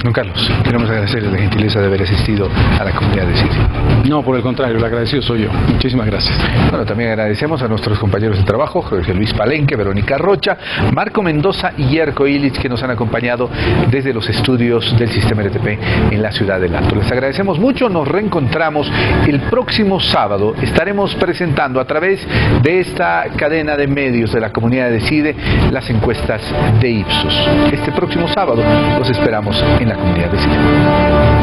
Don Carlos, queremos agradecerle la gentileza de haber asistido a la comunidad de CIDE. No, por el contrario, el agradecido soy yo. Muchísimas gracias. Bueno, también agradecemos a nuestros compañeros de trabajo, Jorge Luis Palenque, Verónica Rocha, Marco Mendoza y Yerko Illich, que nos han acompañado desde los estudios del Sistema RTP en la ciudad del Alto. Les agradecemos mucho, nos reencontramos el próximo sábado. Estaremos presentando a través de esta cadena de medios de la comunidad de CIDE las encuestas de Ipsos. Este próximo sábado los esperamos en la comunidad de CIDE.